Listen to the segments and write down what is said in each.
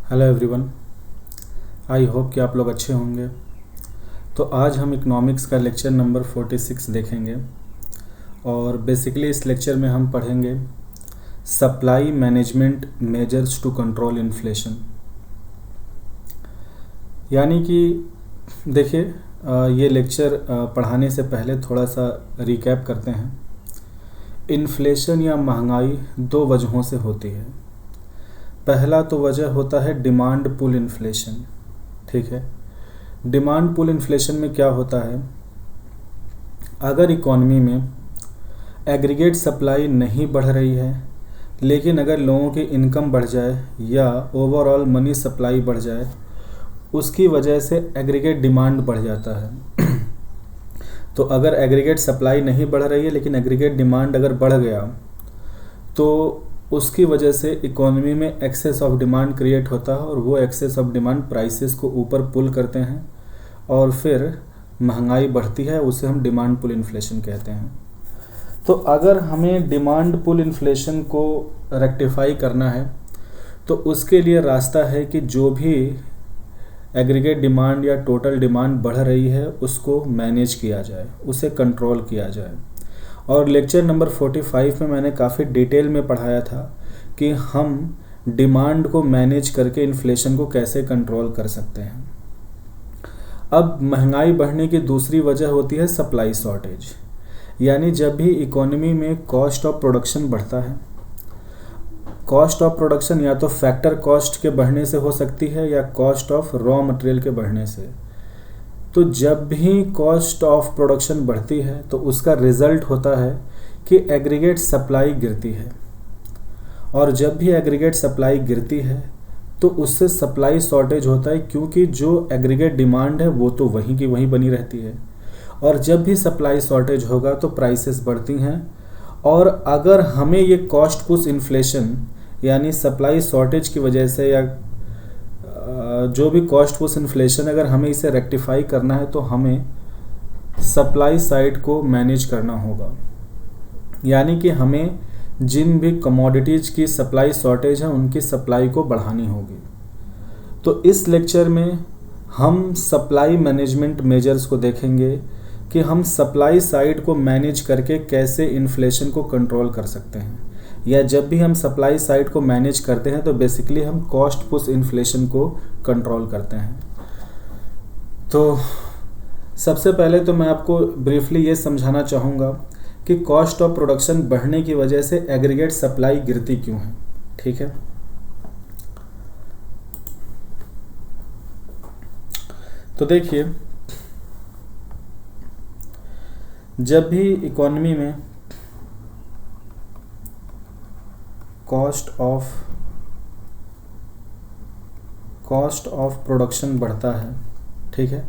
Hello everyone. I hope कि आप लोग अच्छे होंगे। तो आज हम इकोनॉमिक्स का लेक्चर नंबर 46 देखेंगे और बेसिकली इस लेक्चर में हम पढ़ेंगे supply management measures to control inflation. यानी कि देखिए, ये लेक्चर पढ़ाने से पहले थोड़ा सा रिकैप करते हैं। इन्फ्लेशन या महंगाई दो वजहों से होती है। पहला तो वजह होता है डिमांड पुल इन्फ्लेशन। ठीक है, डिमांड पुल इन्फ्लेशन में क्या होता है, अगर इकॉनमी में एग्रीगेट सप्लाई नहीं बढ़ रही है लेकिन अगर लोगों की इनकम बढ़ जाए या ओवरऑल मनी सप्लाई बढ़ जाए, उसकी वजह से एग्रीगेट डिमांड बढ़ जाता है। तो अगर एग्रीगेट सप्लाई नहीं बढ़ रही है लेकिन एग्रीगेट डिमांड अगर बढ़ गया तो उसकी वजह से इकोनॉमी में एक्सेस ऑफ डिमांड क्रिएट होता है और वो एक्सेस ऑफ डिमांड प्राइसेस को ऊपर पुल करते हैं और फिर महंगाई बढ़ती है। उसे हम डिमांड पुल इन्फ्लेशन कहते हैं। तो अगर हमें डिमांड पुल इन्फ्लेशन को रेक्टिफाई करना है तो उसके लिए रास्ता है कि जो भी एग्रीगेट डिमांड या टोटल डिमांड बढ़ रही है उसको मैनेज किया जाए, उसे कंट्रोल किया जाए। और लेक्चर नंबर 45 में मैंने काफ़ी डिटेल में पढ़ाया था कि हम डिमांड को मैनेज करके इन्फ्लेशन को कैसे कंट्रोल कर सकते हैं। अब महंगाई बढ़ने की दूसरी वजह होती है सप्लाई शॉर्टेज। यानी जब भी इकोनॉमी में कॉस्ट ऑफ प्रोडक्शन बढ़ता है, कॉस्ट ऑफ प्रोडक्शन या तो फैक्टर कॉस्ट के बढ़ने से हो सकती है या कॉस्ट ऑफ रॉ मटेरियल के बढ़ने से। तो जब भी कॉस्ट ऑफ प्रोडक्शन बढ़ती है तो उसका रिजल्ट होता है कि एग्रीगेट सप्लाई गिरती है, और जब भी एग्रीगेट सप्लाई गिरती है तो उससे सप्लाई शॉर्टेज होता है, क्योंकि जो एग्रीगेट डिमांड है वो तो वहीं की वहीं बनी रहती है। और जब भी सप्लाई शॉर्टेज होगा तो प्राइसेस बढ़ती हैं। और अगर हमें ये कॉस्ट पुश इन्फ्लेशन यानी सप्लाई शॉर्टेज की वजह से या जो भी कॉस्ट पुश इन्फ्लेशन, अगर हमें इसे रेक्टिफाई करना है तो हमें सप्लाई साइड को मैनेज करना होगा। यानी कि हमें जिन भी कमोडिटीज़ की सप्लाई शॉर्टेज है उनकी सप्लाई को बढ़ानी होगी। तो इस लेक्चर में हम सप्लाई मैनेजमेंट मेजर्स को देखेंगे कि हम सप्लाई साइड को मैनेज करके कैसे इन्फ्लेशन को कंट्रोल कर सकते हैं, या जब भी हम सप्लाई साइड को मैनेज करते हैं तो बेसिकली हम कॉस्ट पुश इन्फ्लेशन को कंट्रोल करते हैं। तो सबसे पहले तो मैं आपको ब्रीफली ये समझाना चाहूँगा कि कॉस्ट ऑफ प्रोडक्शन बढ़ने की वजह से एग्रीगेट सप्लाई गिरती क्यों है। ठीक है, तो देखिए, जब भी इकोनॉमी में कॉस्ट ऑफ प्रोडक्शन बढ़ता है, ठीक है,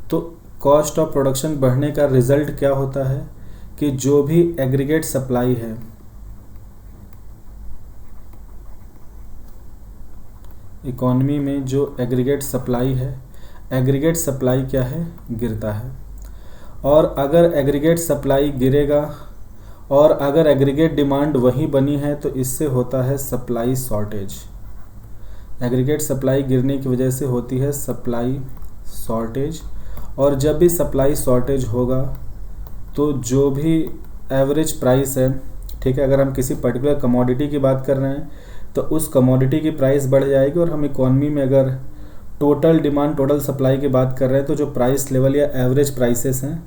तो कॉस्ट ऑफ प्रोडक्शन बढ़ने का रिजल्ट क्या होता है कि जो भी एग्रीगेट सप्लाई है, इकोनॉमी में जो एग्रीगेट सप्लाई है, एग्रीगेट सप्लाई क्या है, गिरता है। और अगर एग्रीगेट सप्लाई गिरेगा और अगर एग्रीगेट डिमांड वही बनी है तो इससे होता है सप्लाई शॉर्टेज। एग्रीगेट सप्लाई गिरने की वजह से होती है सप्लाई शॉर्टेज। और जब भी सप्लाई शॉर्टेज होगा तो जो भी एवरेज प्राइस है, ठीक है, अगर हम किसी पर्टिकुलर कमोडिटी की बात कर रहे हैं तो उस कमोडिटी की प्राइस बढ़ जाएगी। और हम इकोनॉमी में अगर टोटल डिमांड टोटल सप्लाई की बात कर रहे हैं तो जो प्राइस लेवल या एवरेज प्राइसेस हैं,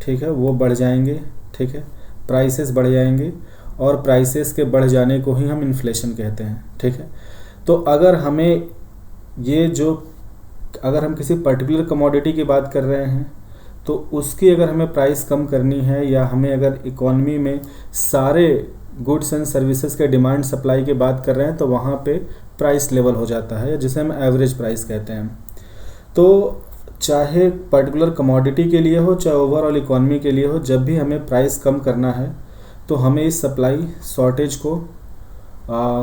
ठीक है, वो बढ़ जाएंगे। ठीक है, प्राइसेस बढ़ जाएंगे और प्राइसेस के बढ़ जाने को ही हम इन्फ्लेशन कहते हैं। ठीक है, तो अगर हमें अगर हम किसी पर्टिकुलर कमोडिटी की बात कर रहे हैं तो उसकी अगर हमें प्राइस कम करनी है, या हमें अगर इकोनॉमी में सारे गुड्स एंड सर्विसेज के डिमांड सप्लाई की बात कर रहे हैं तो वहाँ पे प्राइस लेवल हो जाता है, जिसे हम एवरेज प्राइस कहते हैं। तो चाहे पर्टिकुलर कमोडिटी के लिए हो चाहे ओवरऑल इकोनॉमी के लिए हो, जब भी हमें प्राइस कम करना है तो हमें इस सप्लाई शॉर्टेज को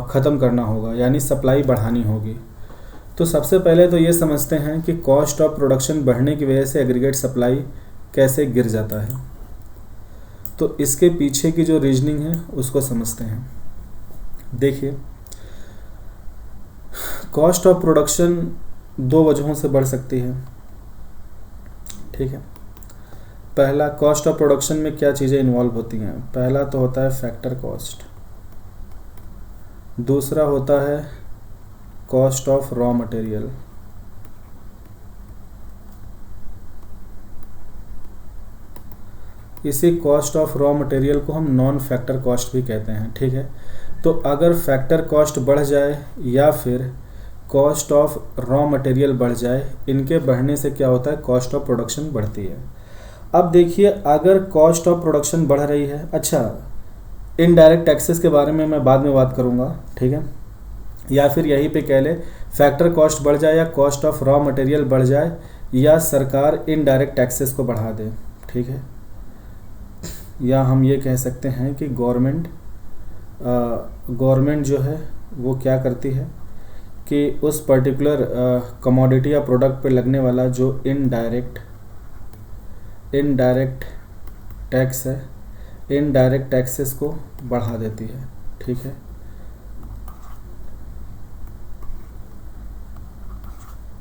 ख़त्म करना होगा, यानी सप्लाई बढ़ानी होगी। तो सबसे पहले तो ये समझते हैं कि कॉस्ट ऑफ प्रोडक्शन बढ़ने की वजह से एग्रीगेट सप्लाई कैसे गिर जाता है। तो इसके पीछे की जो रीजनिंग है उसको समझते हैं। देखिए, कॉस्ट ऑफ प्रोडक्शन दो वजहों से बढ़ सकती है, ठीक है। पहला, कॉस्ट ऑफ प्रोडक्शन में क्या चीज़ें इन्वॉल्व होती हैं? पहला तो होता है फैक्टर कॉस्ट, दूसरा होता है कॉस्ट ऑफ रॉ मटेरियल, इसी कॉस्ट ऑफ रॉ मटेरियल को हम नॉन फैक्टर कॉस्ट भी कहते हैं, ठीक है। तो अगर फैक्टर कॉस्ट बढ़ जाए या फिर कॉस्ट ऑफ रॉ मटेरियल बढ़ जाए, इनके बढ़ने से क्या होता है? कॉस्ट ऑफ प्रोडक्शन बढ़ती है। अब देखिए, अगर कॉस्ट ऑफ प्रोडक्शन बढ़ रही है, अच्छा इनडायरेक्ट टैक्सेस के बारे में मैं बाद में बात करूँगा, ठीक है, या फिर यहीं पे कह ले फैक्टर कॉस्ट बढ़ जाए या कॉस्ट ऑफ रॉ मटेरियल बढ़ जाए या सरकार इनडायरेक्ट टैक्सेस को बढ़ा दे, ठीक है, या हम ये कह सकते हैं कि गवर्नमेंट जो है वो क्या करती है कि उस पर्टिकुलर कमोडिटी या प्रोडक्ट पे लगने वाला जो इनडायरेक्ट टैक्स है, इनडायरेक्ट टैक्सेस को बढ़ा देती है, ठीक है।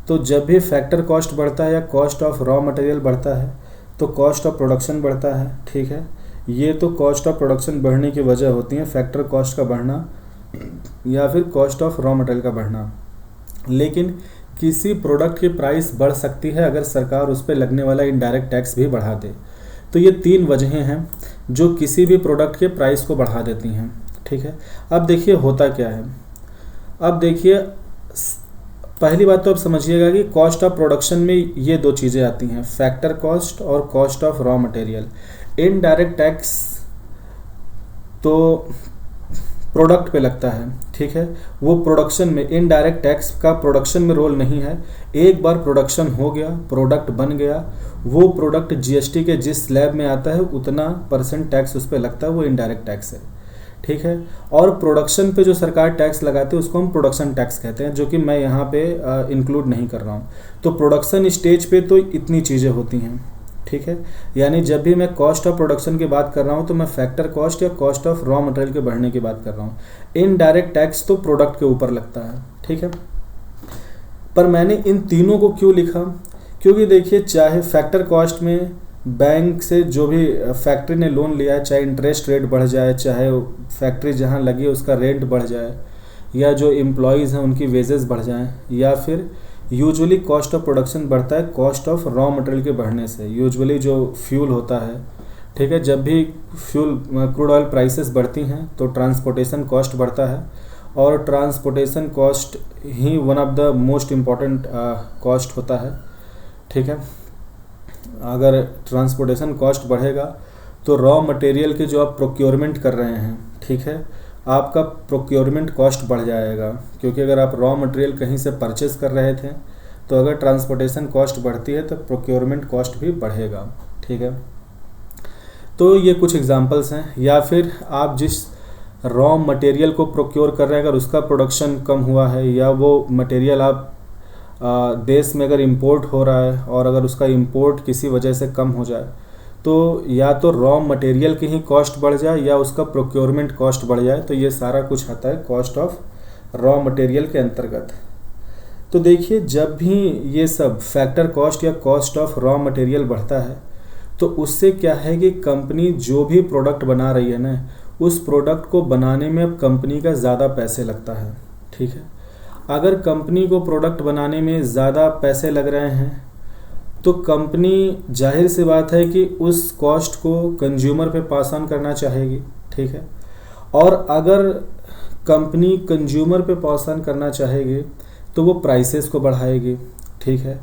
तो जब भी फैक्टर कॉस्ट बढ़ता है या कॉस्ट ऑफ रॉ मटेरियल बढ़ता है तो कॉस्ट ऑफ प्रोडक्शन बढ़ता है, ठीक है। ये तो कॉस्ट ऑफ प्रोडक्शन बढ़ने की वजह होती है, फैक्टर कॉस्ट का बढ़ना या फिर कॉस्ट ऑफ रॉ मटेरियल का बढ़ना। लेकिन किसी प्रोडक्ट की प्राइस बढ़ सकती है अगर सरकार उस पर लगने वाला इनडायरेक्ट टैक्स भी बढ़ा दे। तो ये तीन वजहें हैं जो किसी भी प्रोडक्ट के प्राइस को बढ़ा देती हैं, ठीक है। अब देखिए होता क्या है। अब देखिए, पहली बात तो आप समझिएगा कि कॉस्ट ऑफ प्रोडक्शन में ये दो चीज़ें आती हैं, फैक्टर कॉस्ट और cost of raw material. Indirect tax तो प्रोडक्ट पे लगता है, ठीक है, वो प्रोडक्शन में इनडायरेक्ट टैक्स का प्रोडक्शन में रोल नहीं है। एक बार प्रोडक्शन हो गया, प्रोडक्ट बन गया, वो प्रोडक्ट जीएसटी के जिस स्लैब में आता है उतना % टैक्स उस पर लगता है, वो इनडायरेक्ट टैक्स है, ठीक है। और प्रोडक्शन पे जो सरकार टैक्स लगाती है उसको हम प्रोडक्शन टैक्स कहते हैं, जो कि मैं यहाँ पे इंक्लूड नहीं कर रहा हूँ। तो प्रोडक्शन स्टेज पे तो इतनी चीज़ें होती हैं, ठीक है। यानी जब भी मैं कॉस्ट ऑफ प्रोडक्शन की बात कर रहा हूँ तो मैं फैक्टर कॉस्ट या कॉस्ट ऑफ रॉ मटेरियल के बढ़ने की बात कर रहा हूँ। इनडायरेक्ट टैक्स तो प्रोडक्ट के ऊपर लगता है, ठीक है। पर मैंने इन तीनों को क्यों लिखा? क्योंकि देखिए, चाहे फैक्टर कॉस्ट में बैंक से जो भी फैक्ट्री ने लोन लिया है, चाहे इंटरेस्ट रेट बढ़ जाए, चाहे फैक्ट्री जहाँ लगी है उसका रेंट बढ़ जाए, या जो एम्प्लॉयज़ हैं उनकी वेजेस बढ़ जाएं, या फिर यूजुअली कॉस्ट ऑफ प्रोडक्शन बढ़ता है कॉस्ट ऑफ रॉ मटेरियल के बढ़ने से। यूजुअली जो फ्यूल होता है, ठीक है, जब भी क्रूड ऑयल प्राइसेस बढ़ती हैं तो ट्रांसपोर्टेशन कॉस्ट बढ़ता है, और transportation cost he one of the most important cost होता है, ठीक है। अगर ट्रांसपोर्टेशन कॉस्ट बढ़ेगा तो रॉ मटेरियल के जो आप प्रोक्योरमेंट कर रहे हैं, ठीक है, आपका प्रोक्योरमेंट कॉस्ट बढ़ जाएगा। क्योंकि अगर आप रॉ मटेरियल कहीं से परचेज कर रहे थे तो अगर ट्रांसपोर्टेशन कॉस्ट बढ़ती है तो प्रोक्योरमेंट कॉस्ट भी बढ़ेगा, ठीक है। तो ये कुछ एग्जांपल्स हैं। या फिर आप जिस रॉ मटेरियल को प्रोक्योर कर रहे हैं अगर उसका प्रोडक्शन कम हुआ है, या वो मटेरियल आप देश में अगर इंपोर्ट हो रहा है और अगर उसका इंपोर्ट किसी वजह से कम हो जाए तो या तो रॉ मटेरियल की ही कॉस्ट बढ़ जाए या उसका प्रोक्योरमेंट कॉस्ट बढ़ जाए। तो ये सारा कुछ आता है कॉस्ट ऑफ रॉ मटेरियल के अंतर्गत। तो देखिए, जब भी ये सब फैक्टर कॉस्ट या कॉस्ट ऑफ रॉ मटेरियल बढ़ता है तो उससे क्या है कि कंपनी जो भी प्रोडक्ट बना रही है ना, उस प्रोडक्ट को बनाने में अब कंपनी का ज़्यादा पैसे लगता है, ठीक है। अगर कंपनी को प्रोडक्ट बनाने में ज़्यादा पैसे लग रहे हैं तो कंपनी जाहिर सी बात है कि उस कॉस्ट को कंज्यूमर पे पास ऑन करना चाहेगी, ठीक है। और अगर कंपनी कंज्यूमर पे पास ऑन करना चाहेगी तो वो प्राइसेस को बढ़ाएगी, ठीक है।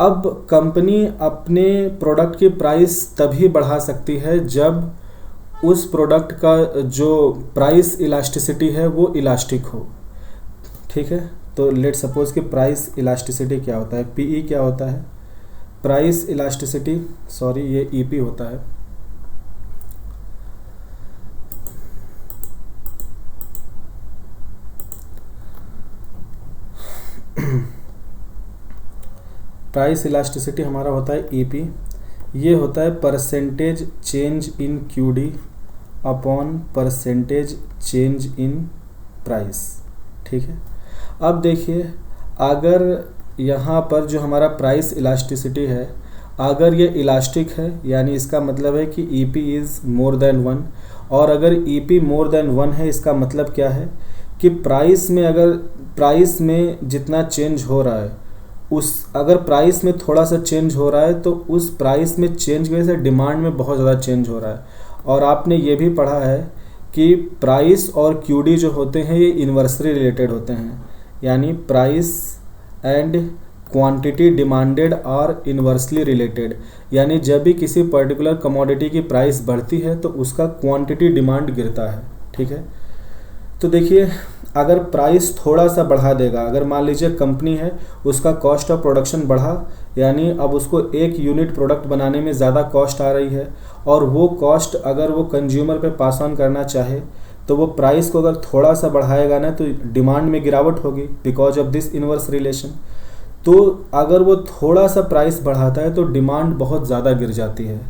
अब कंपनी अपने प्रोडक्ट की प्राइस तभी बढ़ा सकती है जब उस प्रोडक्ट का जो प्राइस इलास्टिसिटी है वो इलास्टिक हो, ठीक है। तो लेट सपोज कि प्राइस इलास्टिसिटी क्या होता है, पीई क्या होता है, प्राइस इलास्टिसिटी, सॉरी ये ईपी होता है। प्राइस इलास्टिसिटी हमारा होता है ईपी। ये होता है percentage change in QD upon percentage change in price, ठीक है। अब देखिए, अगर यहाँ पर जो हमारा प्राइस इलास्टिसिटी है, अगर ये इलास्टिक है यानी इसका मतलब है कि EP इज़ मोर देन 1, और अगर EP मोर देन 1 है इसका मतलब क्या है कि प्राइस में, अगर प्राइस में जितना चेंज हो रहा है अगर प्राइस में थोड़ा सा चेंज हो रहा है तो उस प्राइस में चेंज की वजह से डिमांड में बहुत ज़्यादा चेंज हो रहा है। और आपने ये भी पढ़ा है कि प्राइस और QD जो होते हैं ये इन्वर्सली रिलेटेड होते हैं, यानी price and quantity demanded are inversely related, यानी जब भी किसी पर्टिकुलर कमोडिटी की प्राइस बढ़ती है तो उसका क्वांटिटी डिमांड गिरता है। ठीक है, तो देखिए, अगर प्राइस थोड़ा सा बढ़ा देगा, अगर मान लीजिए कंपनी है, उसका कॉस्ट ऑफ प्रोडक्शन बढ़ा, यानी अब उसको एक यूनिट प्रोडक्ट बनाने में ज़्यादा कॉस्ट आ रही है, और वो कॉस्ट अगर वो कंज्यूमर पे पास ऑन करना चाहे तो वो प्राइस को अगर थोड़ा सा बढ़ाएगा ना तो डिमांड में गिरावट होगी because of this inverse relation. तो अगर वो थोड़ा सा प्राइस बढ़ाता है तो डिमांड बहुत ज़्यादा गिर जाती है।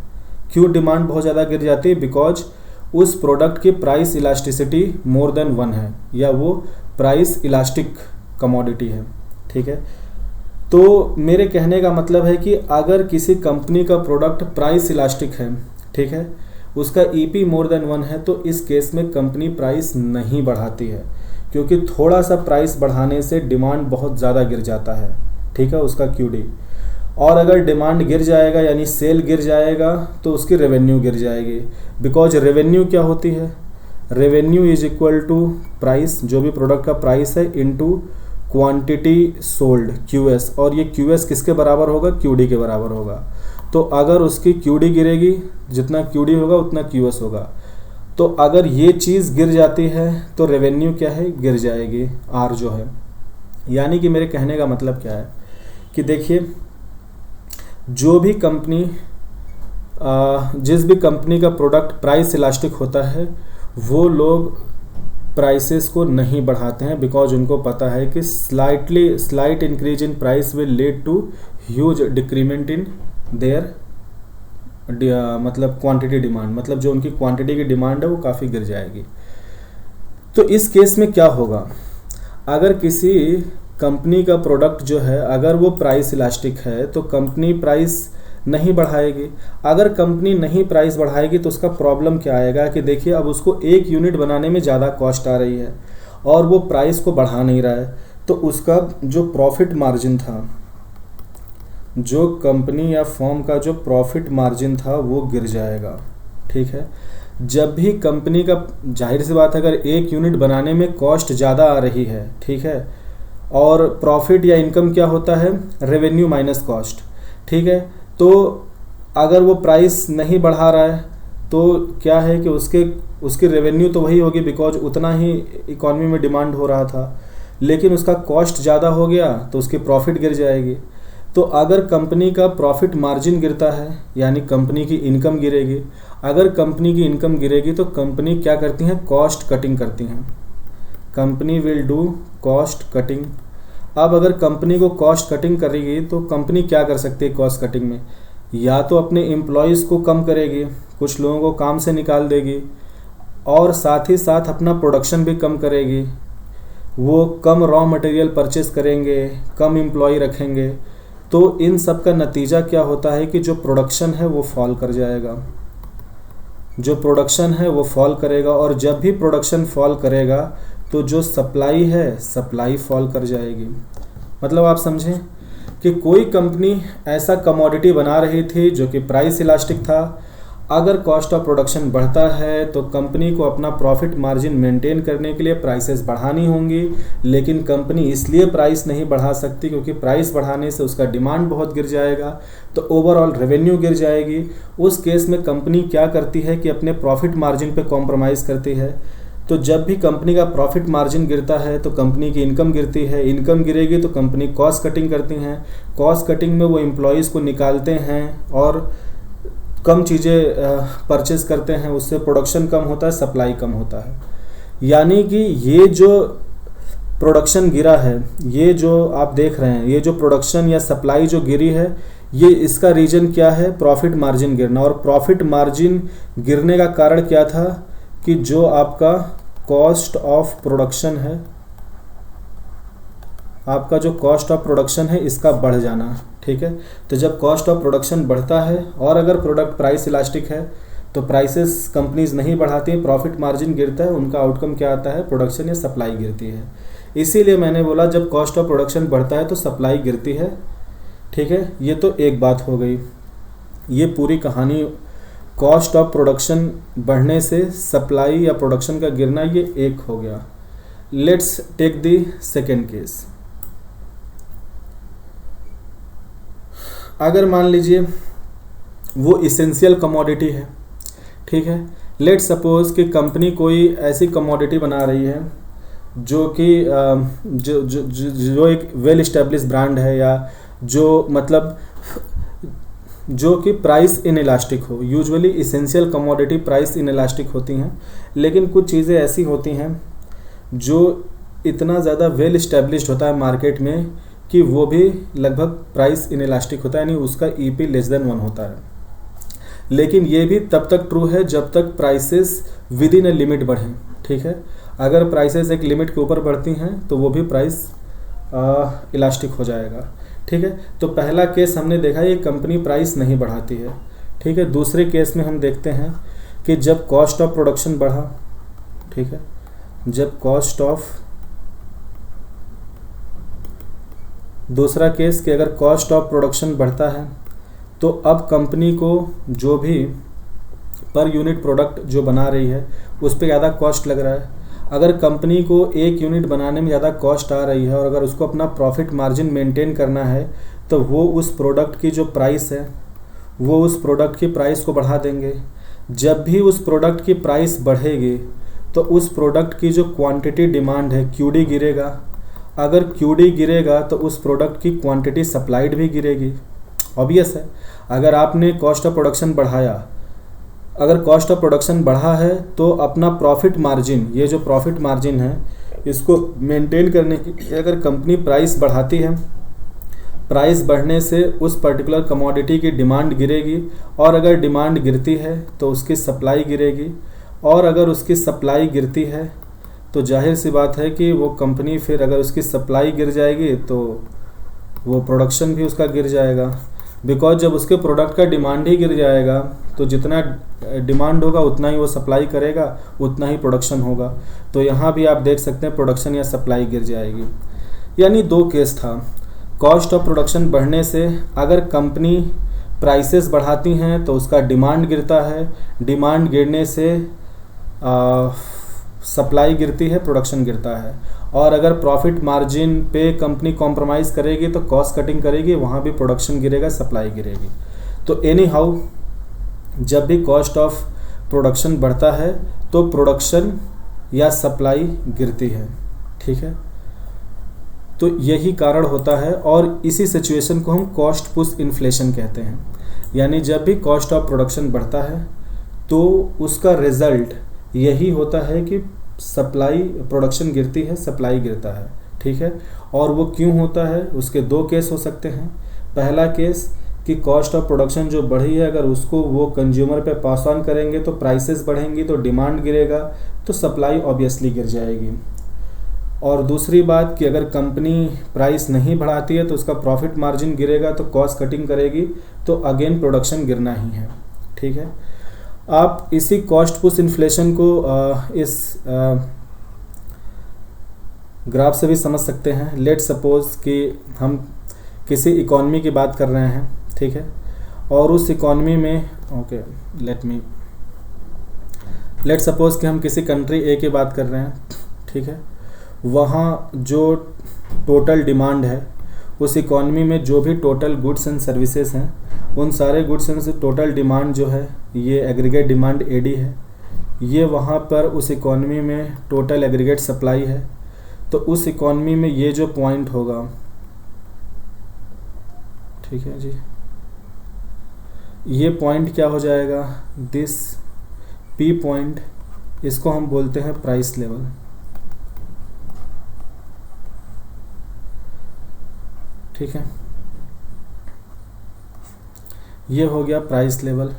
क्यों डिमांड बहुत ज़्यादा गिर जाती है? बिकॉज उस प्रोडक्ट की प्राइस इलास्टिसिटी मोर देन 1 है, या वो प्राइस इलास्टिक कमोडिटी है। ठीक है, तो मेरे कहने का मतलब है कि अगर किसी कंपनी का प्रोडक्ट प्राइस इलास्टिक है, ठीक है, उसका EP मोर देन 1 है, तो इस केस में कंपनी प्राइस नहीं बढ़ाती है, क्योंकि थोड़ा सा प्राइस बढ़ाने से डिमांड बहुत ज़्यादा गिर जाता है। ठीक है, उसका QD। और अगर डिमांड गिर जाएगा यानी सेल गिर जाएगा तो उसकी रेवेन्यू गिर जाएगी, बिकॉज रेवेन्यू क्या होती है? Revenue is equal to price, जो भी प्रोडक्ट का प्राइस है, इनटू क्वांटिटी सोल्ड, QS, और ये QS किसके बराबर होगा? QD के बराबर होगा। तो अगर उसकी QD गिरेगी, जितना QD होगा उतना QS होगा। तो अगर ये चीज़ गिर जाती है तो रेवेन्यू क्या है? गिर जाएगी, R जो है। यानी कि मेरे कहने का मतलब क्या है कि देखिए, जो भी कंपनी जिस भी कंपनी का प्रोडक्ट प्राइस इलास्टिक होता है वो लोग प्राइसेस को नहीं बढ़ाते हैं, बिकॉज उनको पता है कि slight increase in price will lead to huge decrement in their मतलब क्वांटिटी डिमांड, मतलब जो उनकी क्वांटिटी की डिमांड है वो काफ़ी गिर जाएगी। तो इस केस में क्या होगा? अगर किसी कंपनी का प्रोडक्ट जो है अगर वो प्राइस इलास्टिक है तो कंपनी प्राइस नहीं बढ़ाएगी। अगर कंपनी नहीं प्राइस बढ़ाएगी तो उसका प्रॉब्लम क्या आएगा कि देखिए, अब उसको एक यूनिट बनाने में ज़्यादा कॉस्ट आ रही है और वो प्राइस को बढ़ा नहीं रहा है, तो उसका जो प्रॉफिट मार्जिन था, जो कंपनी या फर्म का जो प्रॉफिट मार्जिन था वो गिर जाएगा। ठीक है, जब भी कंपनी का, जाहिर सी बात है, अगर एक यूनिट बनाने में कॉस्ट ज़्यादा आ रही है, ठीक है, और प्रॉफिट या इनकम क्या होता है? Revenue minus cost. ठीक है, तो अगर वो प्राइस नहीं बढ़ा रहा है तो क्या है कि उसकी रेवेन्यू तो वही होगी बिकॉज उतना ही इकॉनमी में डिमांड हो रहा था, लेकिन उसका कॉस्ट ज़्यादा हो गया तो उसकी प्रॉफिट गिर जाएगी। तो अगर कंपनी का प्रॉफिट मार्जिन गिरता है यानी कंपनी की इनकम गिरेगी। अगर कंपनी की इनकम गिरेगी तो कंपनी क्या करती हैं? कॉस्ट कटिंग करती हैं। Company will do cost cutting. अब अगर कंपनी को कॉस्ट कटिंग करेगी तो कंपनी क्या कर सकती है कॉस्ट कटिंग में? या तो अपने एम्प्लॉयज़ को कम करेगी, कुछ लोगों को काम से निकाल देगी, और साथ ही साथ अपना प्रोडक्शन भी कम करेगी। वो कम रॉ मटेरियल परचेस करेंगे, कम एम्प्लॉय रखेंगे। तो इन सब का नतीजा क्या होता है कि जो प्रोडक्शन है वो फॉल कर जाएगा, जो प्रोडक्शन है वो फॉल करेगा, और जब भी प्रोडक्शन फॉल करेगा तो जो सप्लाई है, सप्लाई फॉल कर जाएगी। मतलब आप समझें कि कोई कंपनी ऐसा कमोडिटी बना रही थी जो कि प्राइस इलास्टिक था। अगर कॉस्ट ऑफ प्रोडक्शन बढ़ता है तो कंपनी को अपना प्रॉफिट मार्जिन मेंटेन करने के लिए प्राइसेस बढ़ानी होंगी, लेकिन कंपनी इसलिए प्राइस नहीं बढ़ा सकती क्योंकि प्राइस बढ़ाने से उसका डिमांड बहुत गिर जाएगा, तो ओवरऑल रेवेन्यू गिर जाएगी। उस केस में कंपनी क्या करती है कि अपने प्रॉफिट मार्जिन पे कॉम्प्रोमाइज़ करती है। तो जब भी कंपनी का प्रॉफिट मार्जिन गिरता है तो कंपनी की इनकम गिरती है, इनकम गिरेगी तो कंपनी कॉस्ट कटिंग करती हैं। कॉस्ट कटिंग में वो एम्प्लॉयज़ को निकालते हैं और कम चीज़ें परचेस करते हैं, उससे प्रोडक्शन कम होता है, सप्लाई कम होता है। यानी कि ये जो प्रोडक्शन गिरा है, ये जो आप देख रहे हैं, ये जो प्रोडक्शन या सप्लाई जो गिरी है, ये इसका रीज़न क्या है? प्रॉफिट मार्जिन गिरना। और प्रॉफिट मार्जिन गिरने का कारण क्या था कि जो आपका कॉस्ट ऑफ प्रोडक्शन है, आपका जो कॉस्ट ऑफ प्रोडक्शन है इसका बढ़ जाना, ठीक है। तो जब कॉस्ट ऑफ प्रोडक्शन बढ़ता है और अगर प्रोडक्ट प्राइस इलास्टिक है तो प्राइसेस कंपनीज नहीं बढ़ाती हैं, प्रॉफिट मार्जिन गिरता है, उनका आउटकम क्या आता है, प्रोडक्शन या सप्लाई गिरती है। इसीलिए मैंने बोला जब कॉस्ट ऑफ प्रोडक्शन बढ़ता है तो सप्लाई गिरती है, ठीक है। ये तो एक बात हो गई, ये पूरी कहानी कॉस्ट ऑफ प्रोडक्शन बढ़ने से सप्लाई या प्रोडक्शन का गिरना, ये एक हो गया। Let's take the second case. अगर मान लीजिए वो इसेंशियल कमोडिटी है, ठीक है। लेट्स सपोज कि कंपनी कोई ऐसी कमोडिटी बना रही है जो कि जो एक वेल इस्टेब्लिश ब्रांड है, या जो मतलब जो कि प्राइस इनइलास्टिक हो। Usually essential commodity price inelastic होती हैं, लेकिन कुछ चीज़ें ऐसी होती हैं जो इतना ज़्यादा वेल इस्टेब्लिश्ड होता है मार्केट में कि वो भी लगभग प्राइस इनइलास्टिक होता है, यानी उसका ईपी लेस देन 1 होता है। लेकिन ये भी तब तक ट्रू है जब तक prices with in a limit बढ़ें, ठीक है। अगर प्राइसेस एक लिमिट के ऊपर बढ़ती हैं तो वो भी प्राइस इलास्टिक हो जाएगा, ठीक है। तो पहला केस हमने देखा, ये कंपनी प्राइस नहीं बढ़ाती है, ठीक है। दूसरे केस में हम देखते हैं कि जब कॉस्ट ऑफ प्रोडक्शन बढ़ा, ठीक है, जब कॉस्ट ऑफ, दूसरा केस कि अगर कॉस्ट ऑफ प्रोडक्शन बढ़ता है तो अब कंपनी को जो भी पर यूनिट प्रोडक्ट जो बना रही है उस पर ज़्यादा कॉस्ट लग रहा है। अगर कंपनी को एक यूनिट बनाने में ज़्यादा कॉस्ट आ रही है और अगर उसको अपना प्रॉफिट मार्जिन मेंटेन करना है तो वो उस प्रोडक्ट की जो प्राइस है वो उस प्रोडक्ट की प्राइस को बढ़ा देंगे। जब भी उस प्रोडक्ट की प्राइस बढ़ेगी तो उस प्रोडक्ट की जो क्वांटिटी डिमांड है, क्यूडी गिरेगा। अगर क्यूडी गिरेगा तो उस प्रोडक्ट की क्वांटिटी सप्लाइड भी गिरेगी। ऑब्वियस है, अगर आपने कॉस्ट ऑफ प्रोडक्शन बढ़ाया, अगर कॉस्ट ऑफ प्रोडक्शन बढ़ा है तो अपना प्रॉफिट मार्जिन, ये जो प्रॉफिट मार्जिन है इसको मेंटेन करने की अगर कंपनी प्राइस बढ़ाती है, प्राइस बढ़ने से उस पर्टिकुलर कमोडिटी की डिमांड गिरेगी, और अगर डिमांड गिरती है तो उसकी सप्लाई गिरेगी, और अगर उसकी सप्लाई गिरती है तो जाहिर सी बात है कि वो कंपनी फिर अगर उसकी सप्लाई गिर जाएगी तो वो प्रोडक्शन भी उसका गिर जाएगा। बिकॉज जब उसके प्रोडक्ट का डिमांड ही गिर जाएगा तो जितना डिमांड होगा उतना ही वो सप्लाई करेगा, उतना ही प्रोडक्शन होगा। तो यहाँ भी आप देख सकते हैं प्रोडक्शन या सप्लाई गिर जाएगी। यानी दो केस था, कॉस्ट ऑफ प्रोडक्शन बढ़ने से अगर कंपनी प्राइसेस बढ़ाती हैं तो उसका डिमांड गिरता है, डिमांड गिरने से सप्लाई गिरती है, प्रोडक्शन गिरता है। और अगर प्रॉफिट मार्जिन पे कंपनी कॉम्प्रोमाइज़ करेगी तो कॉस्ट कटिंग करेगी, वहाँ भी प्रोडक्शन गिरेगा, सप्लाई गिरेगी। तो एनी हाउ जब भी कॉस्ट ऑफ प्रोडक्शन बढ़ता है तो प्रोडक्शन या सप्लाई गिरती है, ठीक है। तो यही कारण होता है और इसी सिचुएशन को हम कॉस्ट पुश इन्फ्लेशन कहते हैं। यानी जब भी कॉस्ट ऑफ प्रोडक्शन बढ़ता है तो उसका रिजल्ट यही होता है कि सप्लाई, प्रोडक्शन गिरती है, सप्लाई गिरता है, ठीक है। और वो क्यों होता है, उसके दो केस हो सकते हैं। पहला केस कि कॉस्ट ऑफ प्रोडक्शन जो बढ़ी है अगर उसको वो कंज्यूमर पे पास ऑन करेंगे तो प्राइसेस बढ़ेंगी, तो डिमांड गिरेगा, तो सप्लाई ऑब्वियसली गिर जाएगी। और दूसरी बात कि अगर कंपनी प्राइस नहीं बढ़ाती है तो उसका प्रॉफिट मार्जिन गिरेगा, तो कॉस्ट कटिंग करेगी, तो अगेन प्रोडक्शन गिरना ही है, ठीक है। आप इसी कॉस्ट पुश इन्फ्लेशन को इस ग्राफ से भी समझ सकते हैं। लेट सपोज कि हम किसी इकॉनमी की बात कर रहे हैं, ठीक है, और उस इकॉनमी में लेट सपोज कि हम किसी कंट्री ए की बात कर रहे हैं, ठीक है। वहाँ जो टोटल डिमांड है, उस इकॉनमी में जो भी टोटल गुड्स एंड सर्विसेज हैं, उन सारे गुड्स एंड टोटल डिमांड जो है ये एग्रीगेट डिमांड एडी है। ये वहाँ पर उस इकॉनमी में टोटल एग्रीगेट सप्लाई है। तो उस इकॉनमी में ये जो पॉइंट होगा, ठीक है जी, ये पॉइंट क्या हो जाएगा, दिस पी पॉइंट, इसको हम बोलते हैं प्राइस लेवल, ठीक है। ये हो गया प्राइस लेवल।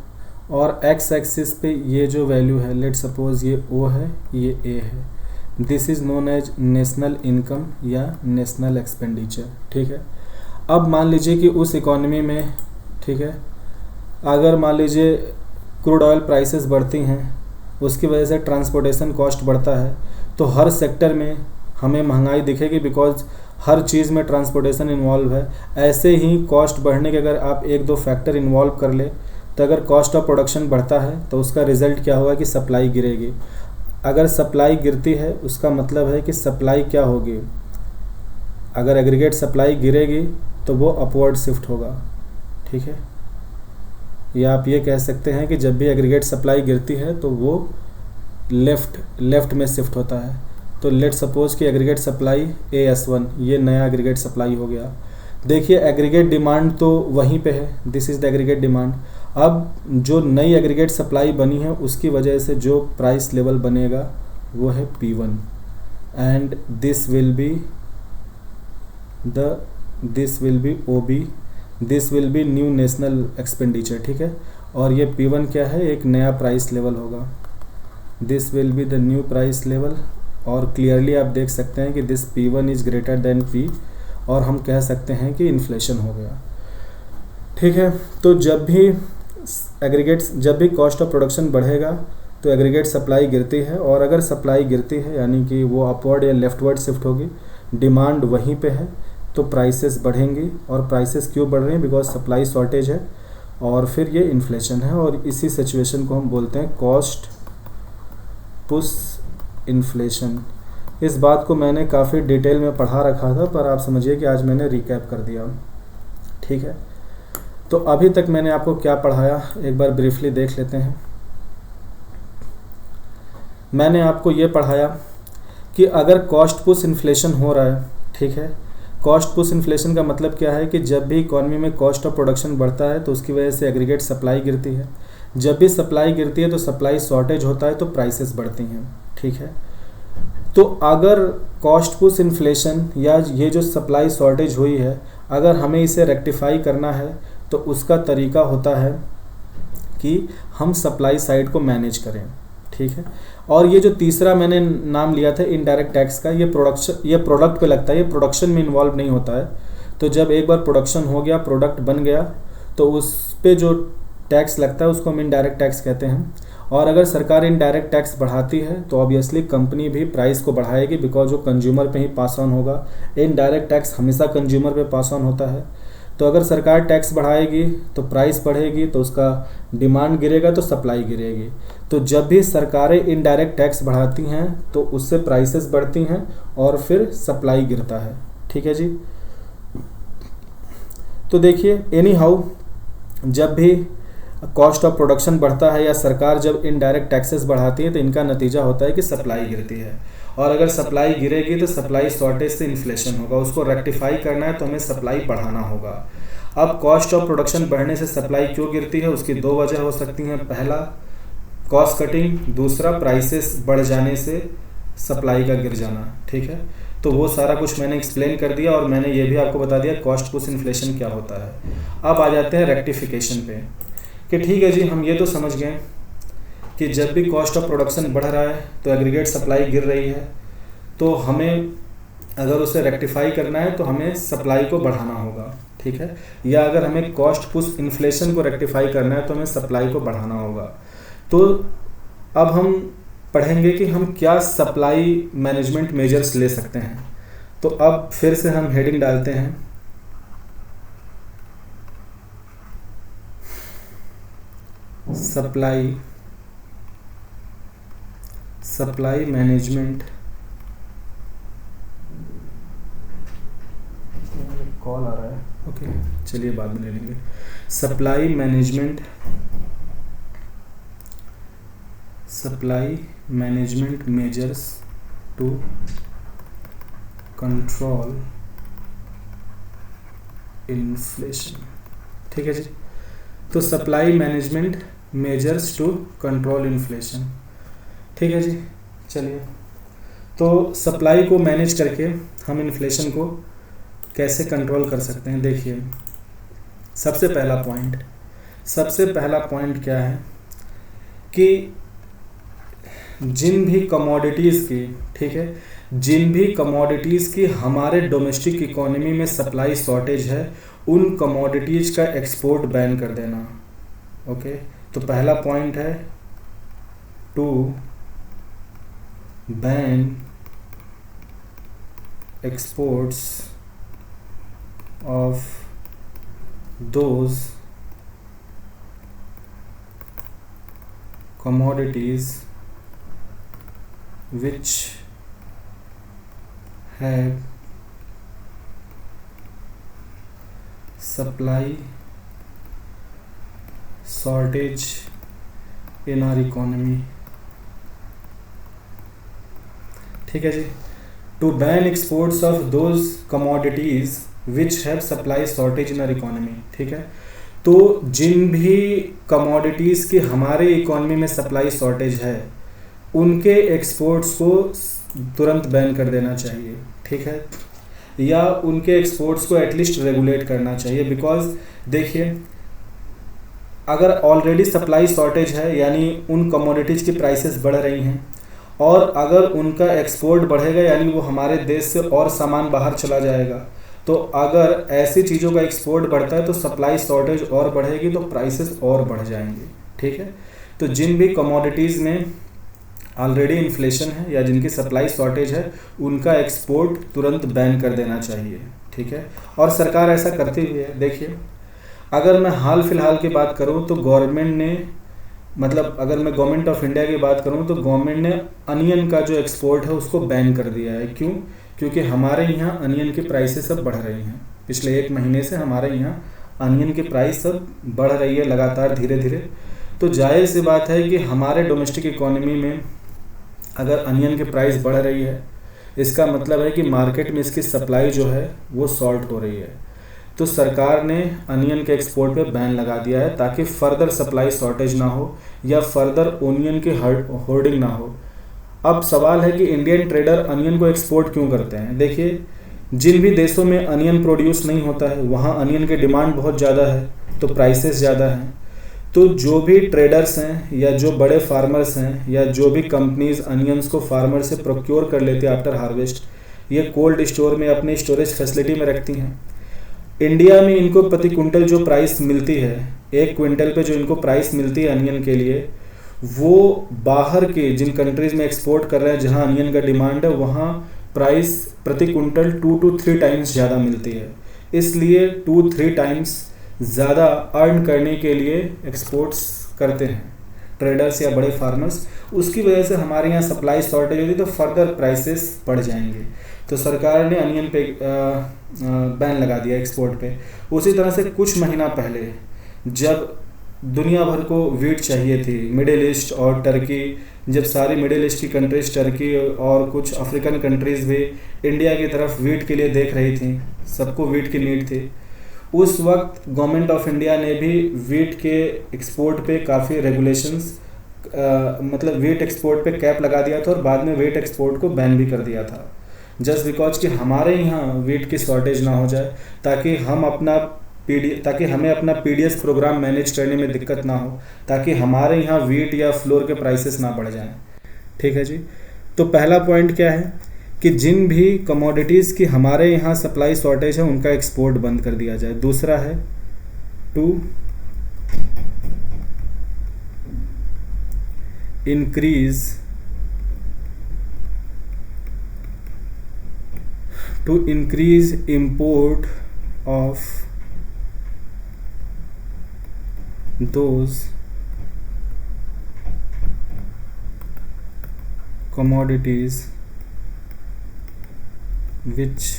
और एक्स एक्सिस पे ये जो वैल्यू है, लेट सपोज ये ओ है, ये ए है, this is known as national income या नेशनल एक्सपेंडिचर। ठीक है, अब मान लीजिए कि उस इकॉनमी में, ठीक है, अगर मान लीजिए क्रूड ऑयल प्राइसेस बढ़ती हैं, उसकी वजह से ट्रांसपोर्टेशन कॉस्ट बढ़ता है, तो हर सेक्टर में हमें महंगाई दिखेगी, बिकॉज हर चीज़ में ट्रांसपोर्टेशन इन्वॉल्व है। ऐसे ही कॉस्ट बढ़ने के अगर आप एक दो फैक्टर इन्वॉल्व कर ले, तो अगर कॉस्ट ऑफ प्रोडक्शन बढ़ता है तो उसका रिजल्ट क्या होगा कि सप्लाई गिरेगी। अगर सप्लाई गिरती है उसका मतलब है कि सप्लाई क्या होगी, अगर एग्रीगेट सप्लाई गिरेगी तो वो अपवर्ड शिफ्ट होगा। ठीक है, या आप ये कह सकते हैं कि जब भी एग्रीगेट सप्लाई गिरती है तो वो लेफ़्ट में शिफ्ट होता है। तो लेट सपोज कि एग्रीगेट सप्लाई AS1 ये नया एग्रीगेट सप्लाई हो गया। देखिए एग्रीगेट डिमांड तो वहीं पे है, this is the aggregate demand. अब जो नई एग्रीगेट सप्लाई बनी है उसकी वजह से जो प्राइस लेवल बनेगा वो है P1 and this will be OB, this will be new national expenditure. ठीक है, और ये P1 क्या है, एक नया प्राइस लेवल होगा, this will be the new price level. और क्लियरली आप देख सकते हैं कि this P1 is greater than P, और हम कह सकते हैं कि इन्फ्लेशन हो गया। ठीक है, तो जब भी कॉस्ट ऑफ प्रोडक्शन बढ़ेगा तो एग्रीगेट सप्लाई गिरती है, और अगर सप्लाई गिरती है यानी कि वो अपवर्ड या लेफ्टवर्ड शिफ्ट होगी, डिमांड वहीं पे है, तो प्राइसेस बढ़ेंगी। और प्राइसेस क्यों बढ़ रही हैं, बिकॉज सप्लाई शॉर्टेज है, और फिर ये इन्फ्लेशन है, और इसी सिचुएशन को हम बोलते हैं कॉस्ट पुश इन्फ्लेशन। इस बात को मैंने काफ़ी डिटेल में पढ़ा रखा था, पर आप समझिए कि आज मैंने रिकैप कर दिया। ठीक है, तो अभी तक मैंने आपको क्या पढ़ाया एक बार ब्रीफली देख लेते हैं। मैंने आपको ये पढ़ाया कि अगर कॉस्ट पुश इन्फ्लेशन हो रहा है, ठीक है, कॉस्ट पुश इन्फ्लेशन का मतलब क्या है कि जब भी इकॉनमी में कॉस्ट ऑफ प्रोडक्शन बढ़ता है तो उसकी वजह से एग्रीगेट सप्लाई गिरती है, जब भी सप्लाई गिरती है तो सप्लाई शॉर्टेज होता है तो प्राइसेस बढ़ती हैं। ठीक है, तो अगर कॉस्ट पुश इन्फ्लेशन या ये जो सप्लाई शॉर्टेज हुई है, अगर हमें इसे रेक्टिफाई करना है तो उसका तरीका होता है कि हम सप्लाई साइड को मैनेज करें। ठीक है, और ये जो तीसरा मैंने नाम लिया था इनडायरेक्ट टैक्स का, ये प्रोडक्ट पे लगता है, ये प्रोडक्शन में इन्वॉल्व नहीं होता है। तो जब एक बार प्रोडक्शन हो गया, प्रोडक्ट बन गया, तो उस पे जो टैक्स लगता है उसको हम इनडायरेक्ट टैक्स कहते हैं। और अगर सरकार इनडायरेक्ट टैक्स बढ़ाती है तो ऑब्वियसली कंपनी भी प्राइस को बढ़ाएगी, बिकॉज वो कंज्यूमर पे ही पास ऑन होगा। इनडायरेक्ट टैक्स हमेशा कंज्यूमर पे पास ऑन होता है। तो अगर सरकार टैक्स बढ़ाएगी तो प्राइस बढ़ेगी, तो उसका डिमांड गिरेगा तो सप्लाई गिरेगी। तो जब भी सरकारें इनडायरेक्ट टैक्स बढ़ाती हैं तो उससे प्राइसेस बढ़ती हैं और फिर सप्लाई गिरता है। ठीक है जी, तो देखिए एनी हाउ जब भी कॉस्ट ऑफ प्रोडक्शन बढ़ता है या सरकार जब इनडायरेक्ट टैक्सेस बढ़ाती है तो इनका नतीजा होता है कि सप्लाई गिरती है, और अगर सप्लाई गिरेगी तो सप्लाई शॉर्टेज से इन्फ्लेशन होगा। उसको रेक्टिफाई करना है तो हमें सप्लाई बढ़ाना होगा। अब कॉस्ट ऑफ प्रोडक्शन बढ़ने से सप्लाई क्यों गिरती है, उसकी दो वजह हो सकती हैं। पहला कॉस्ट कटिंग, दूसरा प्राइसेस बढ़ जाने से सप्लाई का गिर जाना। ठीक है, तो वो सारा कुछ मैंने एक्सप्लेन कर दिया, और मैंने ये भी आपको बता दिया कॉस्ट पुश इन्फ्लेशन क्या होता है। अब आ जाते हैं रेक्टिफिकेशन पे कि ठीक है जी, हम ये तो समझ गए कि जब भी कॉस्ट ऑफ प्रोडक्शन बढ़ रहा है तो एग्रीगेट सप्लाई गिर रही है, तो हमें अगर उसे रेक्टिफाई करना है तो हमें सप्लाई को बढ़ाना होगा। ठीक है, या अगर हमें कॉस्ट पुश इन्फ्लेशन को रेक्टिफाई करना है तो हमें सप्लाई को बढ़ाना होगा। तो अब हम पढ़ेंगे कि हम क्या सप्लाई मैनेजमेंट मेजर्स ले सकते हैं। तो अब फिर से हम हेडिंग डालते हैं सप्लाई मैनेजमेंट। कॉल आ रहा है, ओके चलिए बाद में ले लेंगे। Supply management measures to control inflation. ठीक है जी, तो supply management measures to control inflation. ठीक है जी, चलिए तो सप्लाई को मैनेज करके हम इन्फ्लेशन को कैसे कंट्रोल कर सकते हैं। देखिए सबसे पहला पॉइंट क्या है कि जिन भी कमोडिटीज़ की, ठीक है, जिन भी कमोडिटीज़ की हमारे डोमेस्टिक इकोनॉमी में सप्लाई शॉर्टेज है, उन कमोडिटीज़ का एक्सपोर्ट बैन कर देना। ओके, तो पहला पॉइंट है to ban exports of those commodities which have supply shortage in our economy। ठीक है जी, to ban exports of those commodities which have supply shortage in our economy. ठीक है, तो जिन भी कमोडिटीज़ की हमारे इकोनॉमी में सप्लाई शॉर्टेज है, उनके एक्सपोर्ट्स को तुरंत बैन कर देना चाहिए। ठीक है, या उनके एक्सपोर्ट्स को एटलीस्ट रेगुलेट करना चाहिए। बिकॉज देखिए, अगर ऑलरेडी सप्लाई शॉर्टेज है, यानी उन कमोडिटीज़ की प्राइसेस बढ़ रही हैं, और अगर उनका एक्सपोर्ट बढ़ेगा यानी वो हमारे देश से और सामान बाहर चला जाएगा। तो अगर ऐसी चीज़ों का एक्सपोर्ट बढ़ता है तो सप्लाई शॉर्टेज और बढ़ेगी, तो प्राइसेस और बढ़ जाएंगे। ठीक है, तो जिन भी कमोडिटीज़ में ऑलरेडी इन्फ्लेशन है या जिनकी सप्लाई शॉर्टेज है, उनका एक्सपोर्ट तुरंत बैन कर देना चाहिए। ठीक है, और सरकार ऐसा करती हुई है। देखिए, अगर मैं हाल फिलहाल की बात करूँ तो गवर्नमेंट ने, मतलब अगर मैं गवर्नमेंट ऑफ इंडिया की बात करूँ तो गवर्नमेंट ने अनियन का जो एक्सपोर्ट है उसको बैन कर दिया है। क्यों? क्योंकि हमारे यहाँ अनियन की प्राइसेस सब बढ़ रही हैं। पिछले 1 महीने से हमारे यहाँ अनियन की प्राइस सब बढ़ रही है लगातार, धीरे धीरे। तो जाहिर सी बात है कि हमारे डोमेस्टिक इकोनॉमी में अगर अनियन की प्राइस बढ़ रही है, इसका मतलब है कि मार्केट में इसकी सप्लाई जो है वो शॉर्ट हो रही है। तो सरकार ने अनियन के एक्सपोर्ट पे बैन लगा दिया है ताकि फर्दर सप्लाई शॉर्टेज ना हो या फर्दर ओनियन की होर्डिंग ना हो। अब सवाल है कि इंडियन ट्रेडर अनियन को एक्सपोर्ट क्यों करते हैं। देखिए, जिन भी देशों में अनियन प्रोड्यूस नहीं होता है वहाँ अनियन की डिमांड बहुत ज़्यादा है, तो प्राइसेस ज़्यादा हैं। तो जो भी ट्रेडर्स हैं या जो बड़े फार्मर्स हैं या जो भी कंपनीज अनियंस को फार्मर से प्रोक्योर कर लेते हैं आफ्टर हार्वेस्ट, ये कोल्ड स्टोर में अपनी स्टोरेज फैसिलिटी में रखती हैं। इंडिया में इनको प्रति क्विंटल जो प्राइस मिलती है, 1 क्विंटल पे जो इनको प्राइस मिलती है अनियन के लिए, वो बाहर के जिन कंट्रीज में एक्सपोर्ट कर रहे हैं जहां अनियन का डिमांड है, वहाँ प्राइस प्रति क्विंटल 2 to 3 टाइम्स ज़्यादा मिलती है। इसलिए 2-3 टाइम्स ज़्यादा अर्न करने के लिए एक्सपोर्ट्स करते हैं ट्रेडर्स या बड़े फार्मर्स। उसकी वजह से हमारे यहाँ सप्लाई शॉर्टेज होगी तो फर्दर प्राइसेस बढ़ जाएंगे। तो सरकार ने अनियन पे बैन लगा दिया एक्सपोर्ट पे। उसी तरह से कुछ महीना पहले जब दुनिया भर को वीट चाहिए थी, मिडिल ईस्ट और टर्की, जब सारी मिडिल ईस्ट की कंट्रीज, टर्की और कुछ अफ्रीकन कंट्रीज़ भी इंडिया की तरफ वीट के लिए देख रही थी, सबको वीट की नीड थी, उस वक्त गवर्नमेंट ऑफ इंडिया ने भी वीट के एक्सपोर्ट पे काफ़ी रेगुलेशंस, मतलब वीट एक्सपोर्ट पे कैप लगा दिया था और बाद में वीट एक्सपोर्ट को बैन भी कर दिया था। जस्ट बिकॉज कि हमारे यहाँ वीट की शॉर्टेज ना हो जाए, ताकि हमें अपना पीडीएस प्रोग्राम मैनेज करने में दिक्कत ना हो, ताकि हमारे यहाँ वीट या फ्लोर के प्राइसेस ना बढ़ जाएं। ठीक है जी, तो पहला पॉइंट क्या है कि जिन भी कमोडिटीज़ की हमारे यहाँ सप्लाई शॉर्टेज है उनका एक्सपोर्ट बंद कर दिया जाए। दूसरा है to increase import of those commodities which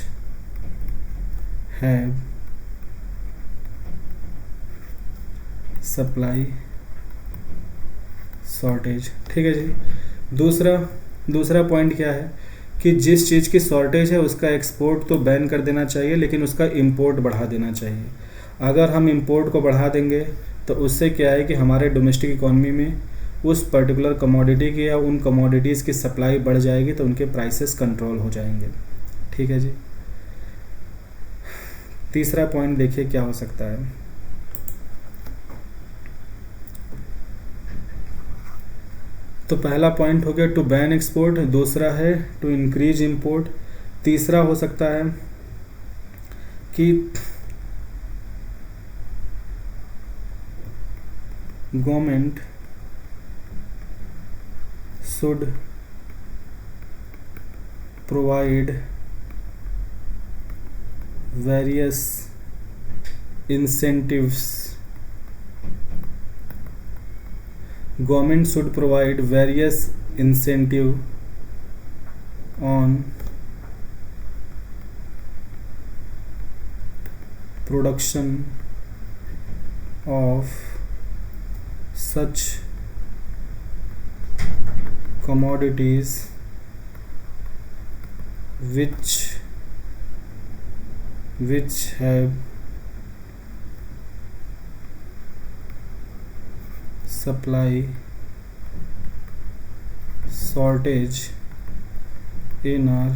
have supply shortage. ठीक है जी, दूसरा पॉइंट क्या है कि जिस चीज़ की शॉर्टेज है उसका एक्सपोर्ट तो बैन कर देना चाहिए, लेकिन उसका इंपोर्ट बढ़ा देना चाहिए। अगर हम इंपोर्ट को बढ़ा देंगे तो उससे क्या है कि हमारे डोमेस्टिक इकोनॉमी में उस पर्टिकुलर कमोडिटी की या उन कमोडिटीज़ की सप्लाई बढ़ जाएगी, तो उनके प्राइसेस कंट्रोल हो जाएंगे। ठीक है जी, तीसरा पॉइंट देखिए क्या हो सकता है। तो पहला पॉइंट हो गया टू बैन एक्सपोर्ट, दूसरा है टू इंक्रीज इंपोर्ट, तीसरा हो सकता है कि government should provide various incentives. Government should provide various incentive on production of such commodities which have supply shortage in our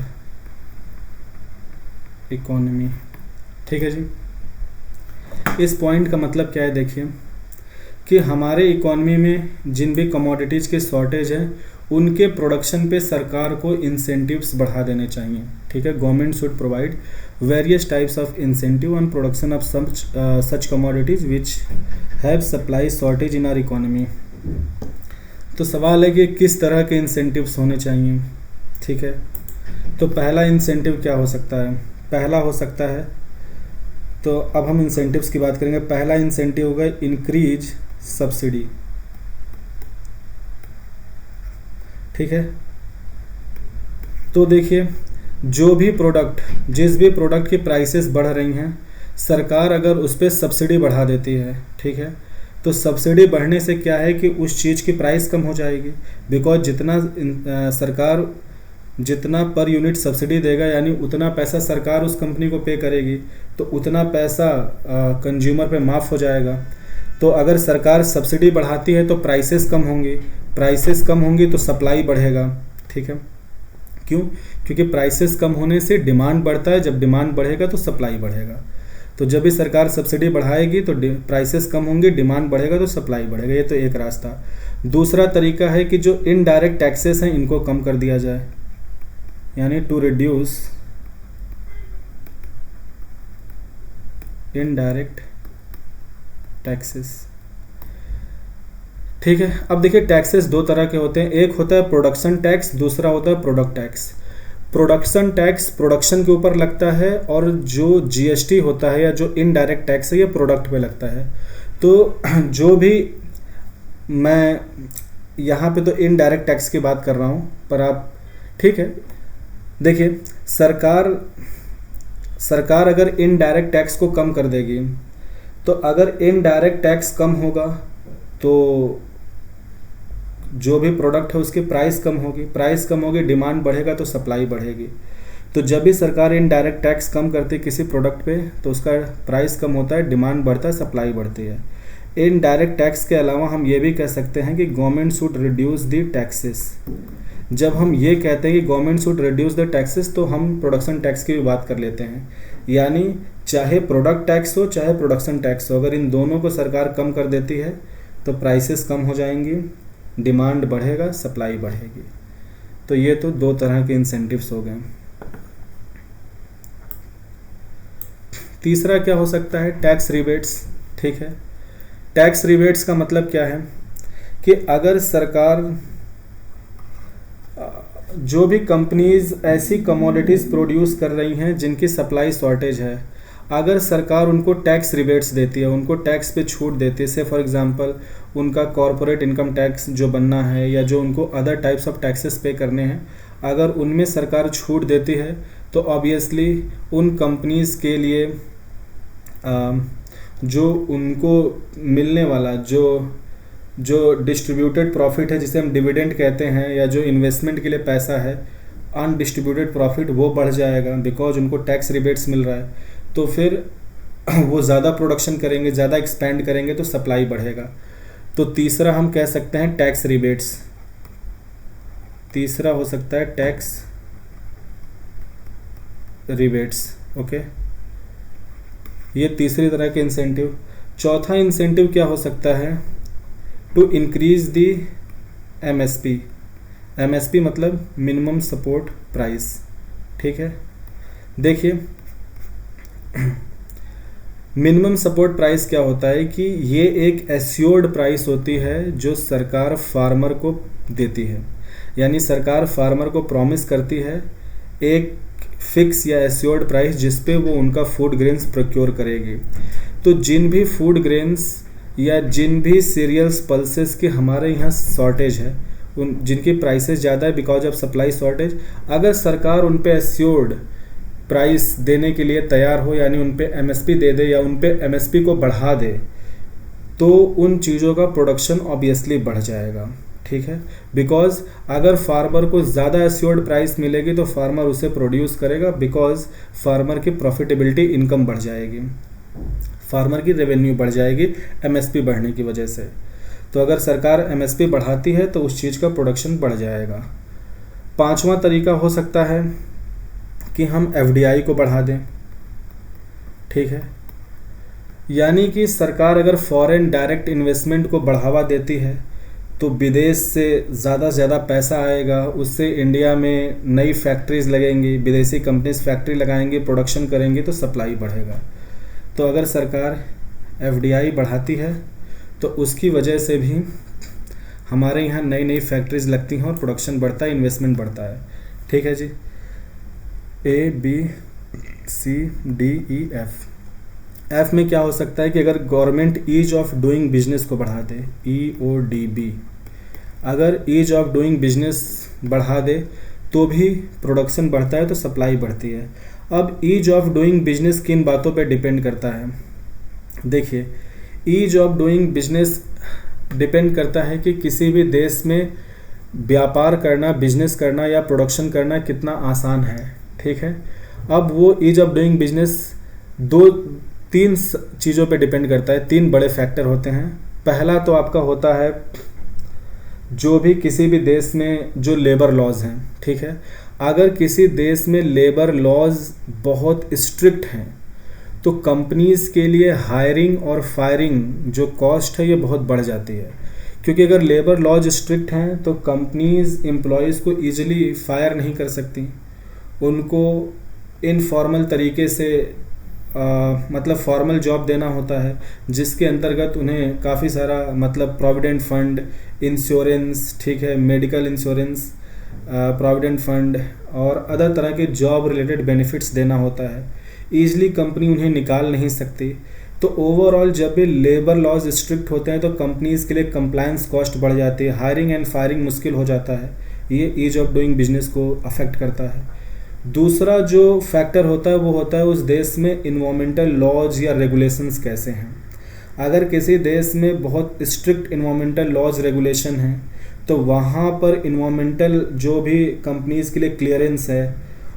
economy। ठीक है जी। इस पॉइंट का मतलब क्या है, देखिए कि हमारे इकोनॉमी में जिन भी कमोडिटीज़ के शॉर्टेज है उनके प्रोडक्शन पे सरकार को इंसेंटिव्स बढ़ा देने चाहिए। ठीक है, government should provide various types of incentive on production of such commodities which have supply shortage in are economy. तो सवाल है कि किस तरह के इंसेंटिव्स होने चाहिए। ठीक है, तो पहला इंसेंटिव क्या हो सकता है, पहला हो सकता है, तो अब हम इंसेंटिव्स की बात करेंगे। पहला इंसेंटिव होगा इंक्रीज सब्सिडी। ठीक है, तो देखिए जो भी प्रोडक्ट, जिस भी प्रोडक्ट की प्राइसेस बढ़ रही हैं, सरकार अगर उस पर सब्सिडी बढ़ा देती है, ठीक है, तो सब्सिडी बढ़ने से क्या है कि उस चीज़ की प्राइस कम हो जाएगी। बिकॉज जितना सरकार जितना पर यूनिट सब्सिडी देगा यानी उतना पैसा सरकार उस कंपनी को पे करेगी, तो उतना पैसा कंज्यूमर पे माफ़ हो जाएगा। तो अगर सरकार सब्सिडी बढ़ाती है तो प्राइसेस कम होंगी, प्राइसेस कम होंगी तो सप्लाई बढ़ेगा। ठीक है, क्यों? क्योंकि प्राइसेस कम होने से डिमांड बढ़ता है, जब डिमांड बढ़ेगा तो सप्लाई बढ़ेगा। तो जब भी सरकार सब्सिडी बढ़ाएगी तो प्राइसेस कम होंगे, डिमांड बढ़ेगा तो सप्लाई बढ़ेगा। ये तो एक रास्ता। दूसरा तरीका है कि जो इनडायरेक्ट टैक्सेस हैं इनको कम कर दिया जाए, यानी टू रिड्यूस इनडायरेक्ट टैक्सेस। ठीक है, अब देखिए टैक्सेस दो तरह के होते हैं, एक होता है प्रोडक्शन टैक्स, दूसरा होता है product tax. Production tax production के ऊपर लगता है और जो जीएसटी होता है या जो इनडायरेक्ट टैक्स है ये प्रोडक्ट पे लगता है। तो जो भी, मैं यहाँ पे तो इनडायरेक्ट टैक्स की बात कर रहा हूँ, पर आप, ठीक है, देखिए सरकार अगर इनडायरेक्ट टैक्स को कम कर देगी, तो अगर इनडायरेक्ट टैक्स कम होगा तो जो भी प्रोडक्ट है उसकी प्राइस कम होगी, प्राइस कम होगी, डिमांड बढ़ेगा तो सप्लाई बढ़ेगी। तो जब भी सरकार इनडायरेक्ट टैक्स कम करती है किसी प्रोडक्ट पे तो उसका प्राइस कम होता है, डिमांड बढ़ता है, सप्लाई बढ़ती है। इनडायरेक्ट टैक्स के अलावा हम ये भी कह सकते हैं कि government should reduce the taxes. जब हम ये कहते हैं कि government should reduce the taxes तो हम प्रोडक्शन टैक्स की भी बात कर लेते हैं, यानी चाहे प्रोडक्ट टैक्स हो चाहे प्रोडक्शन टैक्स हो, अगर इन दोनों को सरकार कम कर देती है तो प्राइसेस कम हो जाएंगी, डिमांड बढ़ेगा, सप्लाई बढ़ेगी। तो ये तो दो तरह के इंसेंटिव्स हो गए। तीसरा क्या हो सकता है, टैक्स रिबेट्स। ठीक है, टैक्स रिबेट्स का मतलब क्या है कि अगर सरकार, जो भी कंपनीज ऐसी कमोडिटीज़ प्रोड्यूस कर रही हैं जिनकी सप्लाई शॉर्टेज है, अगर सरकार उनको टैक्स रिबेट्स देती है, उनको टैक्स पे छूट देती है, से फॉर एग्जांपल उनका कॉरपोरेट इनकम टैक्स जो बनना है या जो उनको अदर टाइप्स ऑफ टैक्सेस पे करने हैं, अगर उनमें सरकार छूट देती है तो ऑब्वियसली उन कंपनीज़ के लिए जो उनको मिलने वाला जो डिस्ट्रीब्यूटेड प्रॉफिट है, जिसे हम डिविडेंड कहते हैं, या जो इन्वेस्टमेंट के लिए पैसा है अनडिस्ट्रीब्यूटेड प्रॉफिट, वो बढ़ जाएगा बिकॉज उनको टैक्स रिबेट्स मिल रहा है। तो फिर वो ज़्यादा प्रोडक्शन करेंगे, ज़्यादा एक्सपेंड करेंगे तो सप्लाई बढ़ेगा। तो तीसरा हम कह सकते हैं टैक्स रिबेट्स। तीसरा हो सकता है टैक्स रिबेट्स। ओके, ये तीसरी तरह के इंसेंटिव। चौथा इंसेंटिव क्या हो सकता है, to increase the MSP. MSP मतलब मिनिमम सपोर्ट प्राइस, ठीक है। देखिए मिनिमम सपोर्ट प्राइस क्या होता है कि ये एक एश्योर्ड प्राइस होती है जो सरकार फार्मर को देती है। यानी सरकार फार्मर को प्रॉमिस करती है एक फिक्स या एश्योर्ड प्राइस जिस पे वो उनका फूड ग्रेन्स प्रोक्योर करेगी। तो जिन भी फूड ग्रेन्स या जिन भी सीरियल्स पल्सेस की हमारे यहाँ शॉर्टेज है, उन जिनकी प्राइसेस ज़्यादा है बिकॉज ऑफ सप्लाई शॉर्टेज, अगर सरकार उन पे एश्योर्ड प्राइस देने के लिए तैयार हो, यानी उन पे एमएसपी दे दे या उन पे एमएसपी को बढ़ा दे, तो उन चीज़ों का प्रोडक्शन ऑब्वियसली बढ़ जाएगा, ठीक है। बिकॉज अगर फार्मर को ज़्यादा एश्योर्ड प्राइस मिलेगी तो फार्मर उसे प्रोड्यूस करेगा, बिकॉज फार्मर की प्रॉफिटेबिलिटी इनकम बढ़ जाएगी, फार्मर की रेवेन्यू बढ़ जाएगी एमएसपी बढ़ने की वजह से। तो अगर सरकार एमएसपी बढ़ाती है तो उस चीज़ का प्रोडक्शन बढ़ जाएगा। पांचवा तरीका हो सकता है कि हम एफडीआई को बढ़ा दें, ठीक है। यानी कि सरकार अगर फॉरेन डायरेक्ट इन्वेस्टमेंट को बढ़ावा देती है तो विदेश से ज़्यादा पैसा आएगा, उससे इंडिया में नई फैक्ट्रीज लगेंगी, विदेशी कंपनीज फैक्ट्री लगाएंगी, प्रोडक्शन करेंगी, तो सप्लाई बढ़ेगा। तो अगर सरकार एफडीआई बढ़ाती है तो उसकी वजह से भी हमारे यहाँ नई फैक्ट्रीज लगती हैं और प्रोडक्शन बढ़ता है, इन्वेस्टमेंट बढ़ता है, ठीक है जी। A B C D E F. F में क्या हो सकता है कि अगर government ease of doing business को बढ़ा दे, EODB, अगर ईज ऑफ डूइंग बिजनेस बढ़ा दे तो भी प्रोडक्शन बढ़ता है, तो सप्लाई बढ़ती है। अब ईज ऑफ डूइंग बिजनेस किन बातों पे डिपेंड करता है? देखिए, ease of doing business depend करता है कि किसी भी देश में व्यापार करना, बिजनेस करना या प्रोडक्शन करना कितना आसान है, ठीक है। अब वो ईज ऑफ डूइंग बिजनेस तीन चीज़ों पे डिपेंड करता है, तीन बड़े फैक्टर होते हैं। पहला तो आपका होता है जो भी किसी भी देश में जो लेबर लॉज हैं, ठीक है। अगर किसी देश में लेबर लॉज बहुत स्ट्रिक्ट हैं तो कंपनीज़ के लिए हायरिंग और फायरिंग जो कॉस्ट है ये बहुत बढ़ जाती है, क्योंकि अगर लेबर लॉज स्ट्रिक्ट हैं तो कंपनीज़ एम्प्लॉयज़ को ईजिली फायर नहीं कर सकती, उनको इनफॉर्मल तरीके से मतलब फॉर्मल जॉब देना होता है, जिसके अंतर्गत उन्हें काफ़ी सारा मतलब प्रोविडेंट फंड, इंश्योरेंस, ठीक है, मेडिकल इंश्योरेंस, प्रोविडेंट फंड और अदर तरह के जॉब रिलेटेड बेनिफिट्स देना होता है। ईजिली कंपनी उन्हें निकाल नहीं सकती। तो ओवरऑल जब भी लेबर लॉज स्ट्रिक्ट होते हैं तो कंपनीज़ के लिए कंप्लायंस कॉस्ट बढ़ जाती है, हायरिंग एंड फायरिंग मुश्किल हो जाता है। ये ईज ऑफ डूइंग बिजनेस को अफेक्ट करता है। दूसरा जो फैक्टर होता है वो होता है उस देश में इन्वायरमेंटल लॉज या रेगुलेशंस कैसे हैं। अगर किसी देश में बहुत स्ट्रिक्ट इन्वायरमेंटल लॉज रेगुलेशन हैं तो वहाँ पर इन्वायरमेंटल जो भी कंपनीज़ के लिए क्लियरेंस है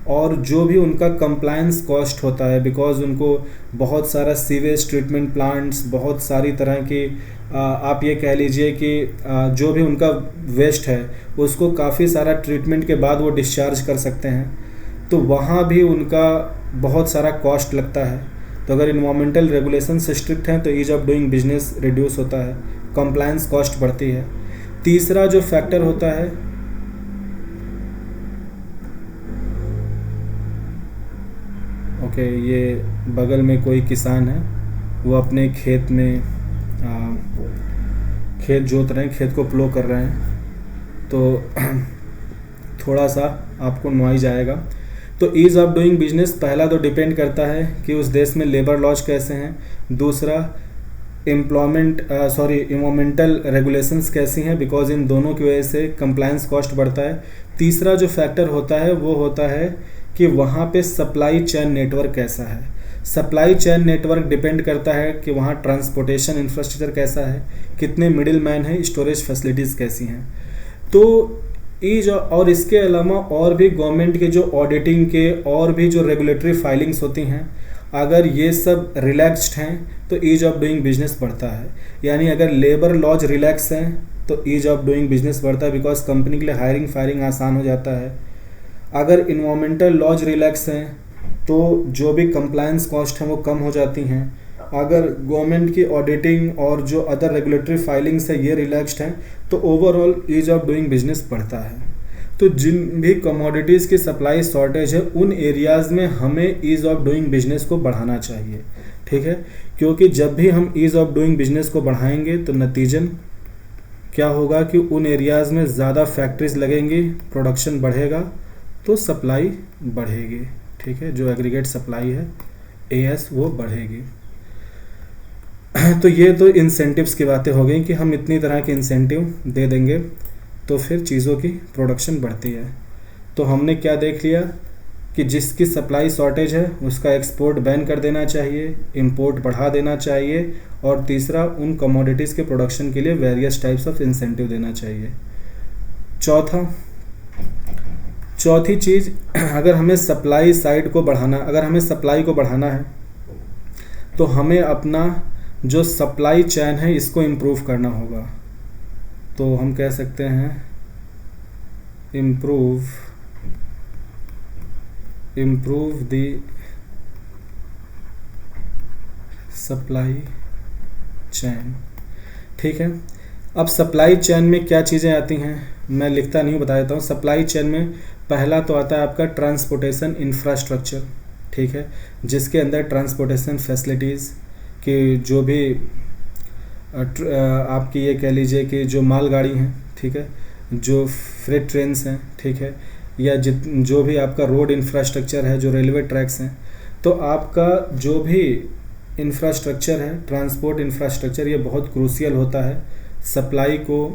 और जो भी उनका कंप्लायंस कॉस्ट होता है, बिकॉज उनको बहुत सारा सीवेज ट्रीटमेंट प्लांट्स, बहुत सारी तरह की आप ये कह लीजिए कि जो भी उनका वेस्ट है उसको काफ़ी सारा ट्रीटमेंट के बाद वो डिस्चार्ज कर सकते हैं, तो वहाँ भी उनका बहुत सारा कॉस्ट लगता है। तो अगर इन्वायरमेंटल रेगुलेशन स्ट्रिक्ट हैं तो ease of doing business reduce होता है, कंप्लायंस कॉस्ट बढ़ती है। तीसरा जो फैक्टर होता है ये बगल में कोई किसान है, वो अपने खेत में खेत जोत रहे हैं, खेत को प्लो कर रहे हैं, तो थोड़ा सा आपको नॉइज आएगा। तो ईज़ ऑफ डूइंग बिजनेस पहला तो डिपेंड करता है कि उस देश में लेबर लॉज कैसे हैं, दूसरा इन्वायरमेंटल रेगुलेशंस कैसी हैं, बिकॉज इन दोनों की वजह से कंप्लायंस कॉस्ट बढ़ता है। तीसरा जो फैक्टर होता है वो होता है कि वहाँ पे सप्लाई चेन नेटवर्क कैसा है। सप्लाई चेन नेटवर्क डिपेंड करता है कि वहाँ ट्रांसपोर्टेशन इंफ्रास्ट्रक्चर कैसा है, कितने मिडिल मैन हैं, स्टोरेज फैसिलिटीज़ कैसी हैं। तो ईज और इसके अलावा और भी गवर्नमेंट के जो ऑडिटिंग के और भी जो रेगुलेटरी फाइलिंग्स होती हैं, अगर ये सब रिलैक्स्ड हैं तो ईज ऑफ डूइंग बिजनेस बढ़ता है। यानी अगर लेबर लॉज रिलैक्स हैं तो ईज ऑफ डूइंग बिजनेस बढ़ता है, बिकॉज कंपनी के लिए हायरिंग फायरिंग आसान हो जाता है। अगर इन्वायरमेंटल लॉज रिलैक्स हैं तो जो भी कंप्लायंस कॉस्ट हैं वो कम हो जाती हैं। अगर गवर्नमेंट की ऑडिटिंग और जो अदर रेगुलेटरी फाइलिंग्स है ये रिलैक्स्ड हैं तो overall ease of doing business बढ़ता है। तो जिन भी कमोडिटीज़ की सप्लाई शॉर्टेज है उन एरियाज़ में हमें ईज़ ऑफ डूइंग बिजनेस को बढ़ाना चाहिए, ठीक है। क्योंकि जब भी हम ईज़ ऑफ डूइंग बिजनेस को बढ़ाएंगे तो नतीजन क्या होगा कि उन एरियाज़ में ज़्यादा फैक्ट्रीज लगेंगी, प्रोडक्शन बढ़ेगा तो सप्लाई बढ़ेगी, ठीक है। जो एग्रीगेट सप्लाई है एएस वो बढ़ेगी। तो ये तो इंसेंटिव्स की बातें हो गई कि हम इतनी तरह के इंसेंटिव दे देंगे तो फिर चीज़ों की प्रोडक्शन बढ़ती है। तो हमने क्या देख लिया कि जिसकी सप्लाई शॉर्टेज है उसका एक्सपोर्ट बैन कर देना चाहिए, इंपोर्ट बढ़ा देना चाहिए, और तीसरा उन कमोडिटीज़ के प्रोडक्शन के लिए वेरियस टाइप्स ऑफ इंसेंटिव देना चाहिए। चौथी चीज़, अगर हमें सप्लाई साइड को बढ़ाना, अगर हमें सप्लाई को बढ़ाना है तो हमें अपना जो सप्लाई चेन है इसको इम्प्रूव करना होगा। तो हम कह सकते हैं इम्प्रूव द सप्लाई चैन, ठीक है। अब सप्लाई चैन में क्या चीज़ें आती हैं मैं लिखता नहीं हूँ, बता देता हूँ। सप्लाई चैन में पहला तो आता है आपका ट्रांसपोर्टेशन इंफ्रास्ट्रक्चर, ठीक है, जिसके अंदर ट्रांसपोर्टेशन फैसिलिटीज़ की जो भी आपकी ये कह लीजिए कि जो मालगाड़ी हैं, ठीक है, जो फ्रेट ट्रेन्स हैं, ठीक है, या जो भी आपका रोड इंफ्रास्ट्रक्चर है, जो रेलवे ट्रैक्स हैं, तो आपका जो भी इंफ्रास्ट्रक्चर है, ट्रांसपोर्ट इंफ्रास्ट्रक्चर, ये बहुत क्रूशियल होता है सप्लाई को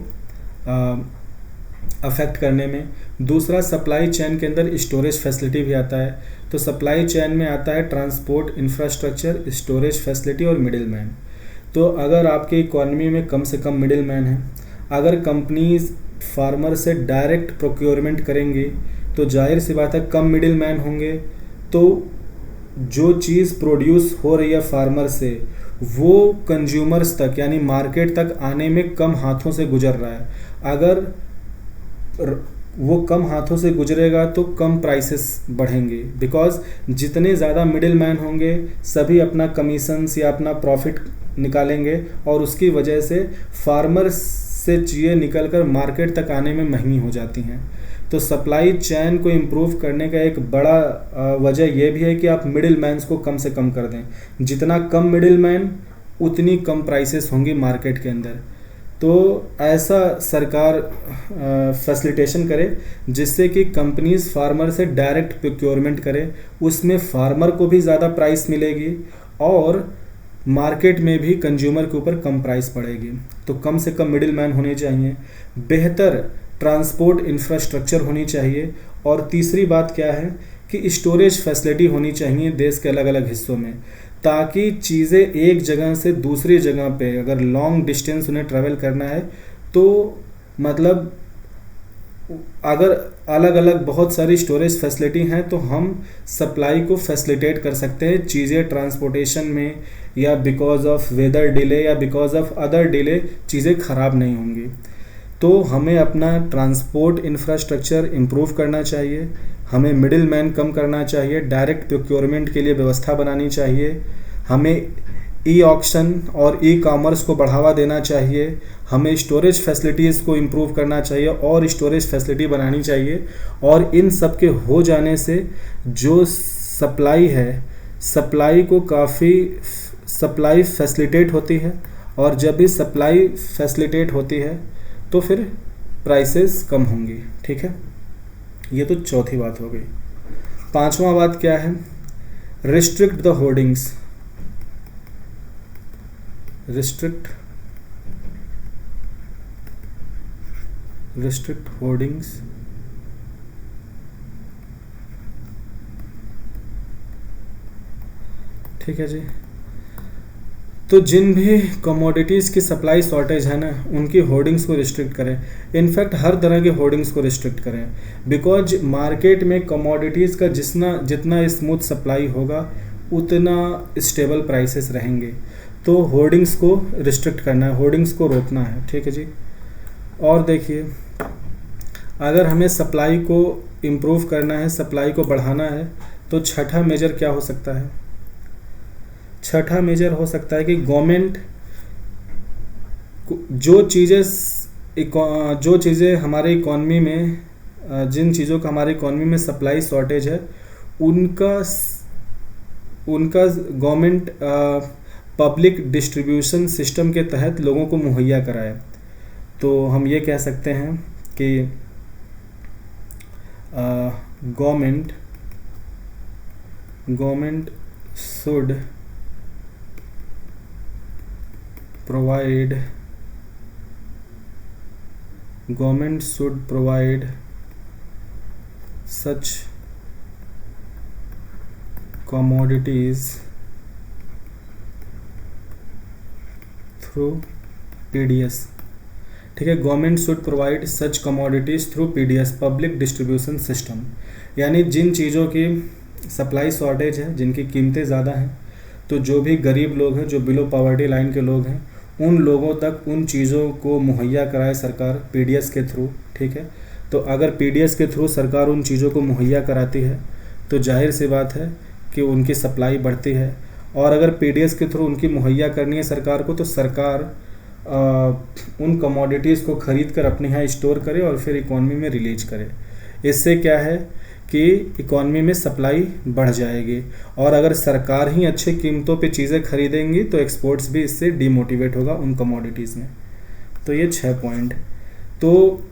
अफेक्ट करने में। दूसरा, सप्लाई चेन के अंदर स्टोरेज फैसिलिटी भी आता है। तो सप्लाई चेन में आता है ट्रांसपोर्ट इंफ्रास्ट्रक्चर, स्टोरेज फैसिलिटी और मिडिल मैन। तो अगर आपके इकोनॉमी में कम से कम मिडिल मैन है, अगर कंपनीज फार्मर से डायरेक्ट प्रोक्योरमेंट करेंगी तो जाहिर सी बात है कम मिडिल मैन होंगे, तो जो चीज़ प्रोड्यूस हो रही है फार्मर से वो कंज्यूमर्स तक यानी मार्केट तक आने में कम हाथों से गुजर रहा है। अगर वो कम हाथों से गुजरेगा तो कम प्राइसेस बढ़ेंगे, बिकॉज जितने ज़्यादा मिडिल मैन होंगे सभी अपना कमीशंस या अपना प्रॉफिट निकालेंगे और उसकी वजह से फार्मर से चीज़ें निकलकर मार्केट तक आने में महंगी हो जाती हैं। तो सप्लाई चैन को इम्प्रूव करने का एक बड़ा वजह यह भी है कि आप मिडिल मैन्स को कम से कम कर दें। जितना कम मिडिल मैन उतनी कम प्राइसेस होंगी मार्केट के अंदर। तो ऐसा सरकार फैसिलिटेशन करे जिससे कि कंपनीज फार्मर से डायरेक्ट प्रोक्योरमेंट करे, उसमें फार्मर को भी ज़्यादा प्राइस मिलेगी और मार्केट में भी कंज्यूमर के ऊपर कम प्राइस पड़ेगी। तो कम से कम मिडिल मैन होने चाहिए, बेहतर ट्रांसपोर्ट इंफ्रास्ट्रक्चर होनी चाहिए, और तीसरी बात क्या है कि स्टोरेज फैसिलिटी होनी चाहिए देश के अलग अलग हिस्सों में, ताकि चीज़ें एक जगह से दूसरी जगह पे अगर लॉन्ग डिस्टेंस उन्हें ट्रैवल करना है तो मतलब अगर अलग अलग बहुत सारी स्टोरेज फैसिलिटी हैं तो हम सप्लाई को फैसिलिटेट कर सकते हैं चीज़ें ट्रांसपोर्टेशन में, या बिकॉज ऑफ वेदर डिले या बिकॉज ऑफ अदर डिले चीज़ें ख़राब नहीं होंगी। तो हमें अपना ट्रांसपोर्ट इंफ्रास्ट्रक्चर इम्प्रूव करना चाहिए, हमें मिडिल मैन कम करना चाहिए, डायरेक्ट प्रोक्योरमेंट के लिए व्यवस्था बनानी चाहिए, हमें ई ऑक्शन और ई कॉमर्स को बढ़ावा देना चाहिए, हमें स्टोरेज फैसिलिटीज़ को इम्प्रूव करना चाहिए और स्टोरेज फैसिलिटी बनानी चाहिए। और इन सब के हो जाने से जो सप्लाई है, सप्लाई को काफ़ी सप्लाई फैसिलिटेट होती है, और जब भी सप्लाई फैसिलिटेट होती है तो फिर प्राइसेस कम होंगी, ठीक है। ये तो चौथी बात हो गई। पांचवा बात क्या है, restrict the hoardings, restrict hoardings, ठीक है जी। तो जिन भी कमोडिटीज़ की सप्लाई शॉर्टेज है ना उनकी होर्डिंग्स को रिस्ट्रिक्ट करें, इनफैक्ट हर तरह के होर्डिंग्स को रिस्ट्रिक्ट करें, बिकॉज मार्केट में कमोडिटीज़ का जितना स्मूथ सप्लाई होगा उतना स्टेबल प्राइसेस रहेंगे। तो होर्डिंग्स को रिस्ट्रिक्ट करना है, होर्डिंग्स को रोकना है, ठीक है जी। और देखिए, अगर हमें सप्लाई को इम्प्रूव करना है, सप्लाई को बढ़ाना है, तो छठा मेजर क्या हो सकता है? छठा मेजर हो सकता है कि गवर्नमेंट जो चीज़ें जो चीज़ें हमारे इकॉनमी में जिन चीज़ों का हमारे इकॉनमी में सप्लाई शॉर्टेज है उनका उनका गवर्नमेंट पब्लिक डिस्ट्रीब्यूशन सिस्टम के तहत लोगों को मुहैया कराए। तो हम ये कह सकते हैं कि government should provide such commodities through PDS। ठीक है, government should provide such commodities through PDS, public distribution system. यानी जिन चीज़ों की सप्लाई शॉर्टेज है, जिनकी कीमतें ज़्यादा हैं, तो जो भी गरीब लोग हैं, जो बिलो पॉवर्टी लाइन के लोग हैं, उन लोगों तक उन चीज़ों को मुहैया कराए सरकार PDS के थ्रू। ठीक है, तो अगर PDS के थ्रू सरकार उन चीज़ों को मुहैया कराती है तो जाहिर सी बात है कि उनकी सप्लाई बढ़ती है। और अगर PDS के थ्रू उनकी मुहैया करनी है सरकार को, तो सरकार उन कमोडिटीज़ को ख़रीद कर अपने यहाँ स्टोर करे और फिर इकॉनमी में रिलीज करे। इससे क्या है कि इकॉनमी में सप्लाई बढ़ जाएगी, और अगर सरकार ही अच्छे कीमतों पे चीज़ें खरीदेंगी तो एक्सपोर्ट्स भी इससे डीमोटिवेट होगा उन कमोडिटीज़ में। तो ये 6 पॉइंट। तो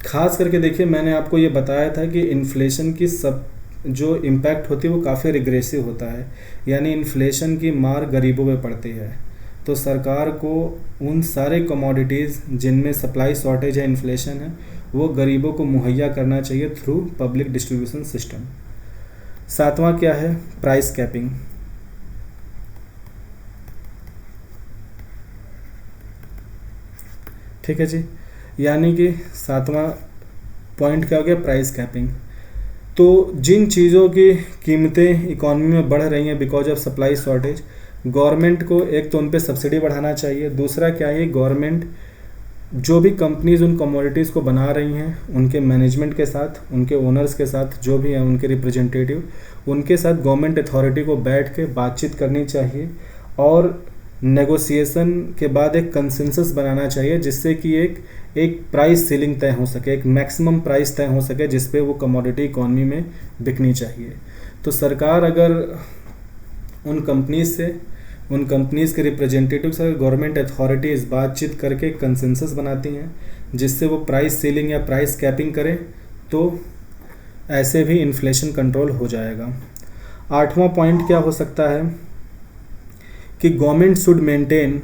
ख़ास करके देखिए, मैंने आपको ये बताया था कि इन्फ्लेशन की जो इम्पैक्ट होती है वो काफ़ी रिग्रेसिव होता है, यानी इन्फ्लेशन की मार गरीबों पे पड़ती है। तो सरकार को उन सारे कमोडिटीज़ जिनमें सप्लाई शॉर्टेज है, इन्फ्लेशन है, वो गरीबों को मुहैया करना चाहिए थ्रू पब्लिक डिस्ट्रीब्यूशन सिस्टम। 7वां क्या है? Price capping. ठीक है जी, यानी कि 7वां पॉइंट क्या हो गया? Price capping. तो जिन चीज़ों की कीमतें इकॉनमी में बढ़ रही हैं because of supply shortage, government को एक तो उन पे सब्सिडी बढ़ाना चाहिए। दूसरा क्या है, गवर्नमेंट जो भी कंपनीज उन कमोडिटीज़ को बना रही हैं, उनके मैनेजमेंट के साथ, उनके ओनर्स के साथ, जो भी हैं उनके रिप्रेजेंटेटिव, उनके साथ गवर्नमेंट अथॉरिटी को बैठ के बातचीत करनी चाहिए और नेगोशिएशन के बाद एक कंसेंसस बनाना चाहिए, जिससे कि एक प्राइस सीलिंग तय हो सके, एक मैक्सिमम प्राइस तय हो सके जिस पे वो कमोडिटी इकॉनमी में बिकनी चाहिए। तो सरकार अगर उन कंपनीज़ के रिप्रेजेंटेटिव से गवर्नमेंट अथॉरिटीज़ बातचीत करके कंसेंसस बनाती हैं जिससे वो प्राइस सीलिंग या प्राइस कैपिंग करें, तो ऐसे भी इन्फ्लेशन कंट्रोल हो जाएगा। 8वां पॉइंट क्या हो सकता है कि government should maintain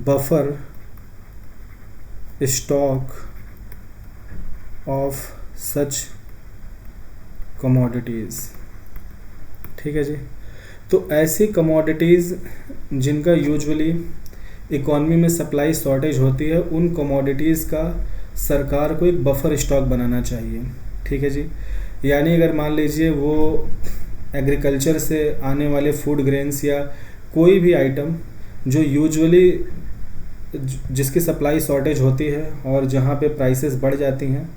buffer stock of such commodities. ठीक है जी, तो ऐसी कमोडिटीज़ जिनका यूजुअली इकॉनमी में सप्लाई शॉर्टेज होती है, उन कमोडिटीज़ का सरकार को एक बफर स्टॉक बनाना चाहिए। ठीक है जी, यानी अगर मान लीजिए वो एग्रीकल्चर से आने वाले फूड ग्रेन्स या कोई भी आइटम जो यूजुअली जिसकी सप्लाई शॉर्टेज होती है और जहाँ पे प्राइसेस बढ़ जाती हैं,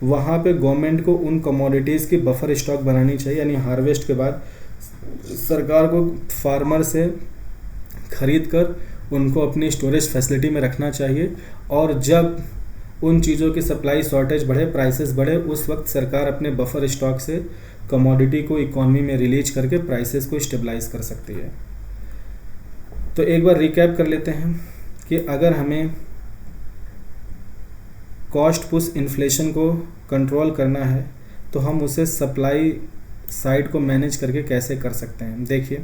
वहाँ पे गवर्नमेंट को उन कमोडिटीज़ की बफर स्टॉक बनानी चाहिए। यानी हार्वेस्ट के बाद सरकार को फार्मर से ख़रीद कर उनको अपनी स्टोरेज फैसिलिटी में रखना चाहिए, और जब उन चीज़ों की सप्लाई शॉर्टेज बढ़े, प्राइसेस बढ़े, उस वक्त सरकार अपने बफर स्टॉक से कमोडिटी को इकॉनमी में रिलीज करके प्राइसेस को स्टेबलाइज कर सकती है। तो एक बार रिकैप कर लेते हैं कि अगर हमें कॉस्ट पुश इन्फ्लेशन को कंट्रोल करना है तो हम उसे सप्लाई साइड को मैनेज करके कैसे कर सकते हैं। देखिए,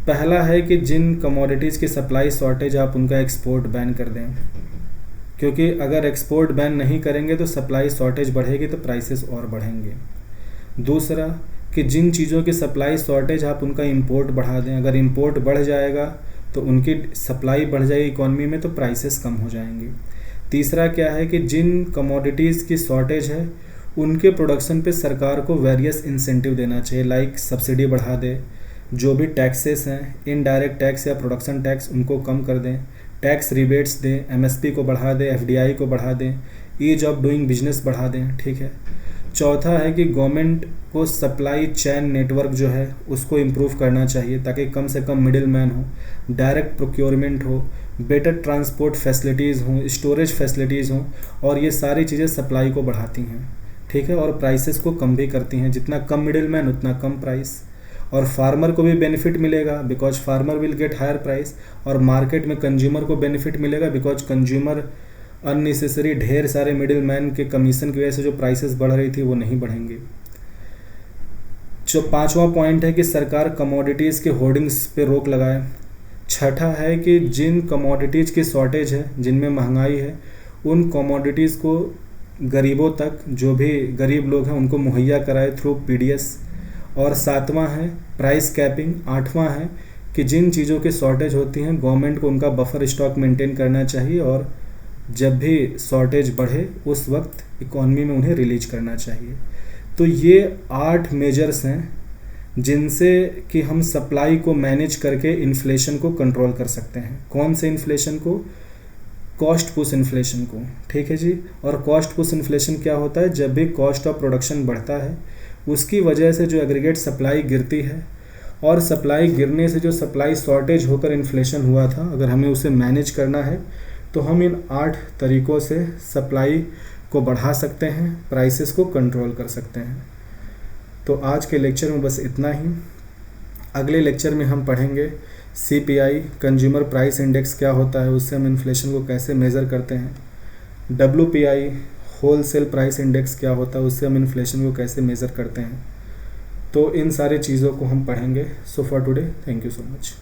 पहला है कि जिन कमोडिटीज़ की सप्लाई शॉर्टेज आप उनका एक्सपोर्ट बैन कर दें, क्योंकि अगर एक्सपोर्ट बैन नहीं करेंगे तो सप्लाई शॉर्टेज बढ़ेगी तो प्राइसेस और बढ़ेंगे। दूसरा कि जिन चीज़ों की सप्लाई शॉर्टेज आप उनका इंपोर्ट बढ़ा दें, अगर इंपोर्ट बढ़ जाएगा तो उनकी सप्लाई बढ़ जाएगी इकॉनमी में तो प्राइसेस कम हो जाएंगे। तीसरा क्या है कि जिन कमोडिटीज़ की शॉर्टेज है उनके प्रोडक्शन पे सरकार को वेरियस इंसेंटिव देना चाहिए, लाइक सब्सिडी बढ़ा दे, जो भी टैक्सेस हैं, इनडायरेक्ट टैक्स या प्रोडक्शन टैक्स, उनको कम कर दें, टैक्स रिबेट्स दें, MSP को बढ़ा दें, FDI को बढ़ा दें, ईज ऑफ डूइंग बिजनेस बढ़ा दें, ठीक है। चौथा है कि गवर्नमेंट को सप्लाई चेन नेटवर्क जो है उसको इम्प्रूव करना चाहिए ताकि कम से कम मिडिल मैन हो, डायरेक्ट प्रोक्योरमेंट हो, बेटर ट्रांसपोर्ट फैसिलिटीज़ हों, स्टोरेज फैसिलिटीज़ हों, और ये सारी चीज़ें सप्लाई को बढ़ाती हैं, ठीक है, और प्राइसेस को कम भी करती हैं। जितना कम मिडिल मैन उतना कम प्राइस, और फार्मर को भी बेनिफिट मिलेगा because farmer will get higher price, और मार्केट में कंज्यूमर को बेनिफिट मिलेगा बिकॉज कंज्यूमर अननेसेसरी ढेर सारे मिडिल मैन के कमीशन की वजह से जो प्राइसेस बढ़ रही थी वो नहीं बढ़ेंगे। जो पांचवा पॉइंट है कि सरकार कमोडिटीज़ के होर्डिंग्स पे रोक लगाए। छठा है कि जिन कमोडिटीज़ की शॉर्टेज है, जिनमें महंगाई है, उन कमोडिटीज़ को गरीबों तक, जो भी गरीब लोग हैं उनको मुहैया कराए थ्रू पीडीएस। और सातवां है प्राइस कैपिंग। आठवां है कि जिन चीज़ों की शॉर्टेज होती हैं गवर्नमेंट को उनका बफर स्टॉक मेंटेन करना चाहिए, और जब भी शॉर्टेज बढ़े उस वक्त इकॉनमी में उन्हें रिलीज करना चाहिए। तो ये 8 मेजर्स हैं जिनसे कि हम सप्लाई को मैनेज करके इन्फ्लेशन को कंट्रोल कर सकते हैं। कौन से इन्फ्लेशन को? कॉस्ट पुश इन्फ्लेशन को, ठीक है जी। और कॉस्ट पुश इन्फ्लेशन क्या होता है? जब भी कॉस्ट ऑफ प्रोडक्शन बढ़ता है उसकी वजह से जो एग्रीगेट सप्लाई गिरती है, और सप्लाई गिरने से जो सप्लाई शॉर्टेज होकर इन्फ्लेशन हुआ था, अगर हमें उसे मैनेज करना है तो हम इन 8 तरीक़ों से सप्लाई को बढ़ा सकते हैं, प्राइसेस को कंट्रोल कर सकते हैं। तो आज के लेक्चर में बस इतना ही। अगले लेक्चर में हम पढ़ेंगे CPI कंज्यूमर प्राइस इंडेक्स क्या होता है, उससे हम इन्फ्लेशन को कैसे मेज़र करते हैं। WPI होलसेल प्राइस इंडेक्स क्या होता है, उससे हम इन्फ्लेशन को कैसे मेज़र करते हैं। तो इन सारे चीज़ों को हम पढ़ेंगे। So for today thank you so much.